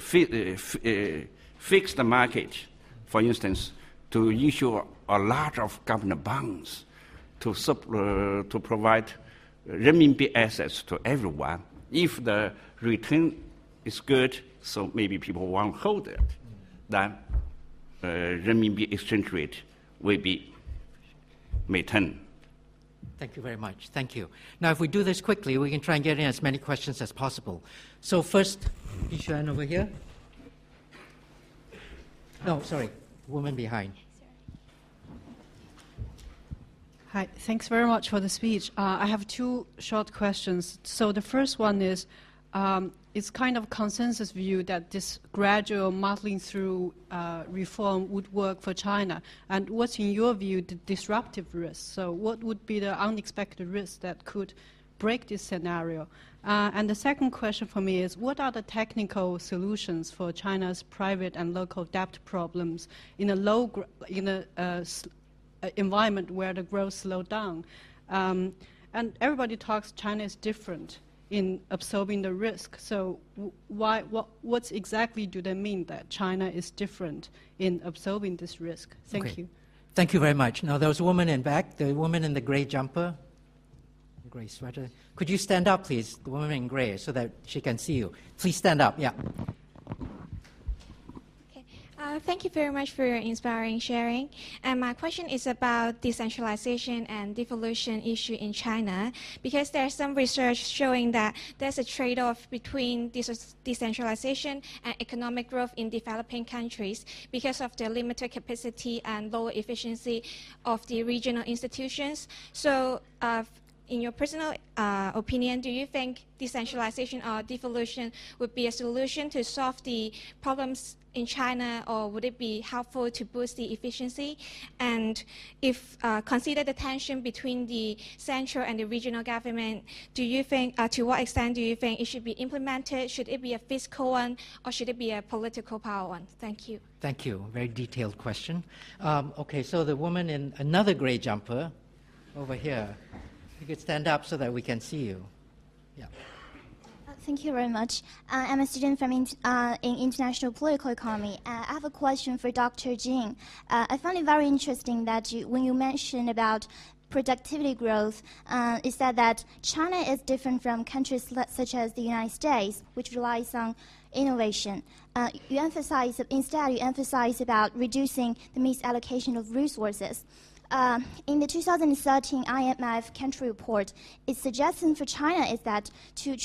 fixed market, for instance, to issue a lot of government bonds to provide renminbi assets to everyone. If the return is good, so maybe people won't hold it, then renminbi exchange rate will be maintained. Thank you very much. Thank you. Now, if we do this quickly, we can try and get in as many questions as possible. So first, Yishuan over here. No, sorry, woman behind. Hi, thanks very much for the speech. I have two short questions. So the first one is, it's kind of consensus view that this gradual muddling through reform would work for China. And what's, in your view, the disruptive risk? So what would be the unexpected risk that could break this scenario? And the second question for me is, what are the technical solutions for China's private and local debt problems in a environment where the growth slowed down? And everybody talks China is different in absorbing the risk. So what exactly do they mean that China is different in absorbing this risk? Thank you. Thank you very much. Now, there was a woman in back, the woman in the gray jumper, gray sweater. Could you stand up, please, the woman in gray, so that she can see you? Please stand up, yeah. Thank you very much for your inspiring sharing. And my question is about decentralization and devolution issue in China, because there's some research showing that there's a trade-off between decentralization and economic growth in developing countries because of the limited capacity and lower efficiency of the regional institutions. So in your personal opinion, do you think decentralization or devolution would be a solution to solve the problems in China, or would it be helpful to boost the efficiency? And if consider the tension between the central and the regional government, do you think, to what extent do you think it should be implemented? Should it be a fiscal one, or should it be a political power one? Thank you. Thank you. Very detailed question. Okay, so the woman in another gray jumper over here. You could stand up so that we can see you. Yeah. Thank you very much. I'm a student from in international political economy. I have a question for Dr. Jing. I found it very interesting that when you mentioned about productivity growth, it said that China is different from countries such as the United States, which relies on innovation. You emphasize about reducing the misallocation of resources. In the 2013 IMF country report, its suggestion for China is that to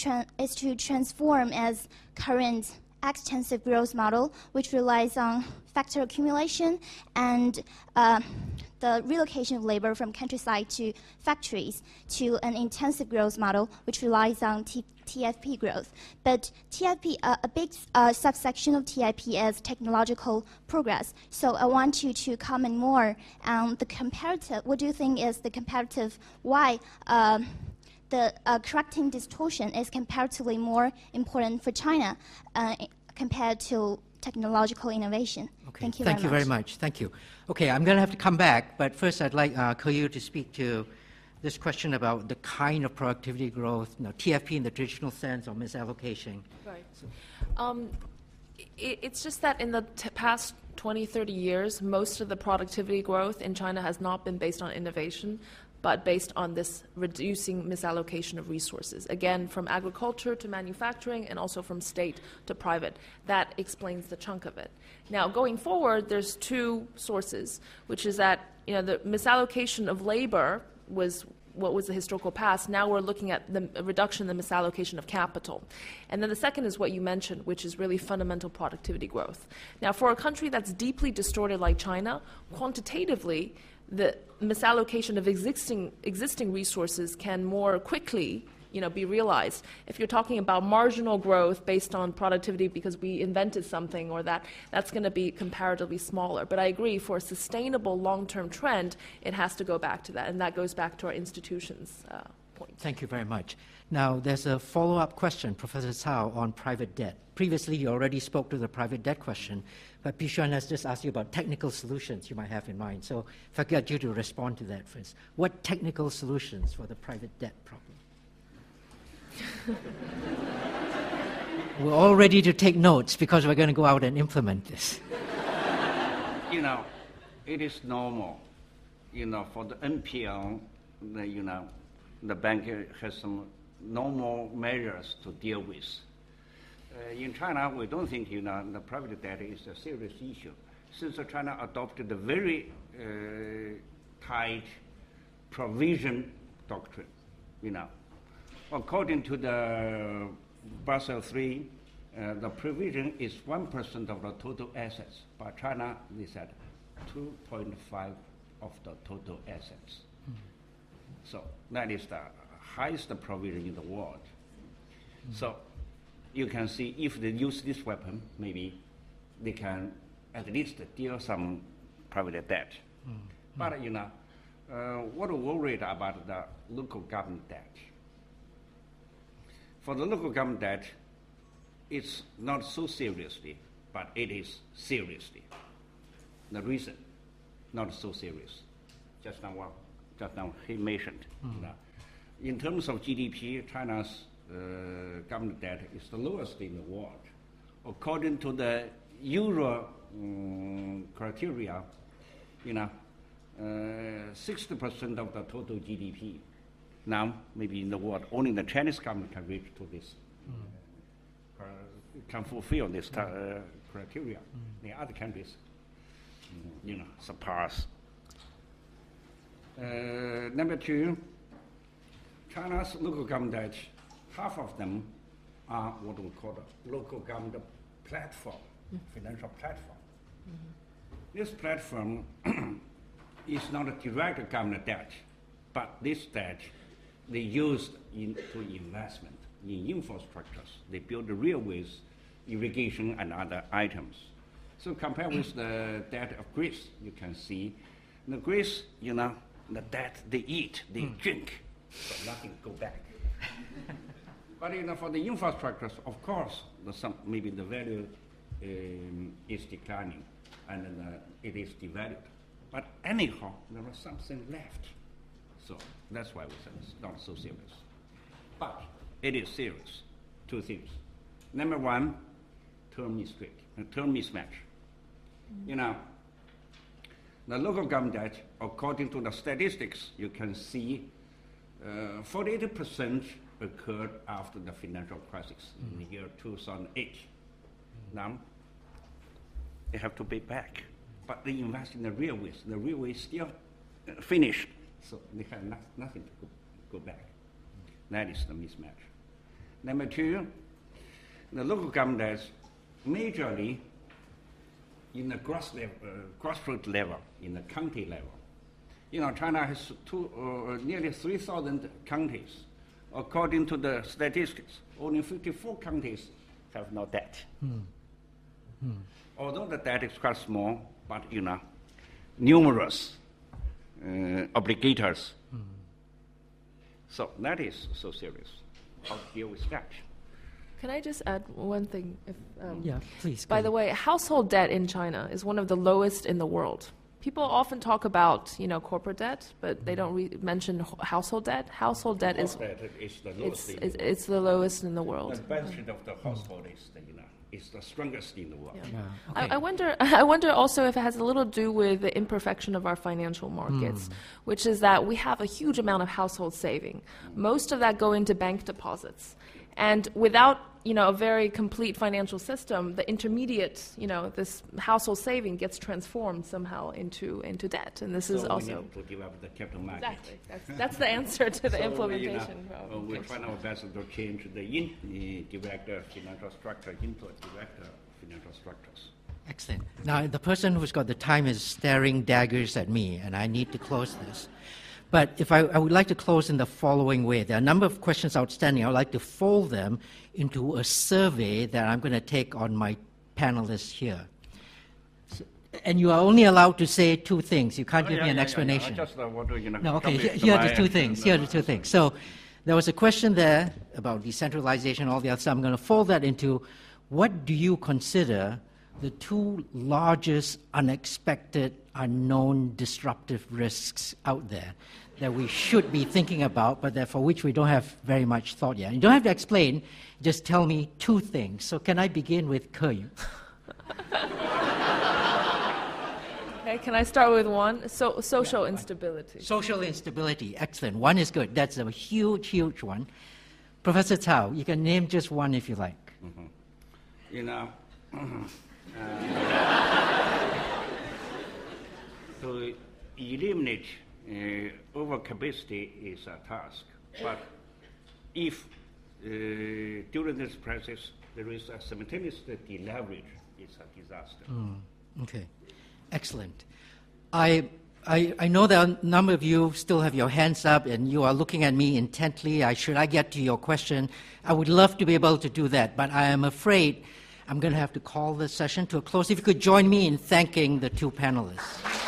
transform as current extensive growth model, which relies on factor accumulation and the relocation of labor from countryside to factories, to an intensive growth model, which relies on TFP growth. But TFP, a big subsection of TFP is technological progress. So I want you to comment more on the comparative. What do you think is the comparative? Why the correcting distortion is comparatively more important for China compared to technological innovation? Okay. Thank you very much. Thank you. Okay, I'm going to have to come back, but first I'd like Ke Yu to speak to this question about the kind of productivity growth, TFP in the traditional sense, or misallocation. Right. It's just that in the past 20, 30 years, most of the productivity growth in China has not been based on innovation, but based on this reducing misallocation of resources. Again, from agriculture to manufacturing, and also from state to private. That explains the chunk of it. Now, going forward, there's two sources, which is that the misallocation of labor was what was the historical past. Now we're looking at the reduction in the misallocation of capital. And then the second is what you mentioned, which is really fundamental productivity growth. Now, for a country that's deeply distorted like China, quantitatively, the misallocation of existing resources can more quickly be realized. If you're talking about marginal growth based on productivity because we invented something or that's going to be comparatively smaller. But I agree, for a sustainable long-term trend, it has to go back to that, and that goes back to our institutions' point. Thank you very much. Now, there's a follow-up question, Professor Cao, on private debt. Previously, you already spoke to the private debt question, but Yishuan has just asked you about technical solutions you might have in mind. So if I could get you to respond to that first. What technical solutions for the private debt problem? We're all ready to take notes because we're going to go out and implement this. You know, it is normal. You know, for the NPL, the bank has some normal measures to deal with. In China, we don't think, the private debt is a serious issue. Since China adopted a very tight provision doctrine, according to the Basel III, the provision is 1% of the total assets. But China, they said 2.5 of the total assets. So that is the highest provision in the world. So you can see if they use this weapon, maybe they can at least deal some private debt. But what we're worried about the local government debt. For the local government debt, it's not so seriously, but it is seriously. The reason, not so serious. Just now he mentioned. In terms of GDP, China's government debt is the lowest in the world. According to the Euro criteria, 60% of the total GDP. Now, maybe in the world, only the Chinese government can reach to this, can fulfill this criteria. The other countries, surpass. Number two, China's local government debt, half of them are what we call the local government platform, financial platform. This platform is not a direct government debt, but this debt they used into investment in infrastructures. They build the railways, irrigation, and other items. So compared with the debt of Greece, you can see the Greece, the debt they eat, they drink, so nothing go back. But for the infrastructures, of course, maybe the value is declining and it is devalued. But anyhow, there was something left. So that's why we said it's not so serious. But it is serious. Two things. Number one, term mismatch. The local government debt, according to the statistics, you can see 48% occurred after the financial crisis in the year 2008. Now, they have to pay back. But they invest in the railways. The railways still finished, so they have nothing to go back. That is the mismatch. Number two, the local government debts majorly in the grassroots level, in the county level. China has nearly 3,000 counties. According to the statistics, only 54 counties have no debt. Although the debt is quite small, but numerous obligators. So that is so serious. How to deal with that? Can I just add one thing? Yeah, please. By the way, household debt in China is one of the lowest in the world. People often talk about corporate debt, but they don't mention household debt. Household debt is the lowest. It's the lowest in the world. The benefit of the household is the strongest in the world. Yeah. Okay. I wonder also if it has a little to do with the imperfection of our financial markets, which is that we have a huge amount of household saving. Most of that go into bank deposits. And without a very complete financial system, the intermediate, this household saving gets transformed somehow into debt. And this is also... we need to develop the capital market. Exactly. That's the answer to the implementation. We're trying our best to change the indirect financial structure into direct financial structures. Excellent. Now, the person who's got the time is staring daggers at me, and I need to close this. But if I would like to close in the following way. There are a number of questions outstanding. I would like to fold them into a survey that I'm going to take on my panelists here. And you are only allowed to say two things. You can't give me an explanation. I just want to, No, okay, here are the two things. Here are the two things. So there was a question there about decentralization, all the other stuff. I'm going to fold that into what do you consider the two largest unexpected, unknown, disruptive risks out there that we should be thinking about, but that for which we don't have very much thought yet. You don't have to explain, just tell me two things. So can I begin with Ke Yu? Okay, can I start with one? Social instability. Social instability, excellent. One is good. That's a huge, huge one. Professor Cao, you can name just one if you like. Mm-hmm. You know, to eliminate overcapacity is a task, but if during this process there is a simultaneous deleverage, it's a disaster. Okay, excellent. I know that a number of you still have your hands up and you are looking at me intently. Should I get to your question? I would love to be able to do that, but I am afraid I'm going to have to call this session to a close. If you could join me in thanking the two panelists.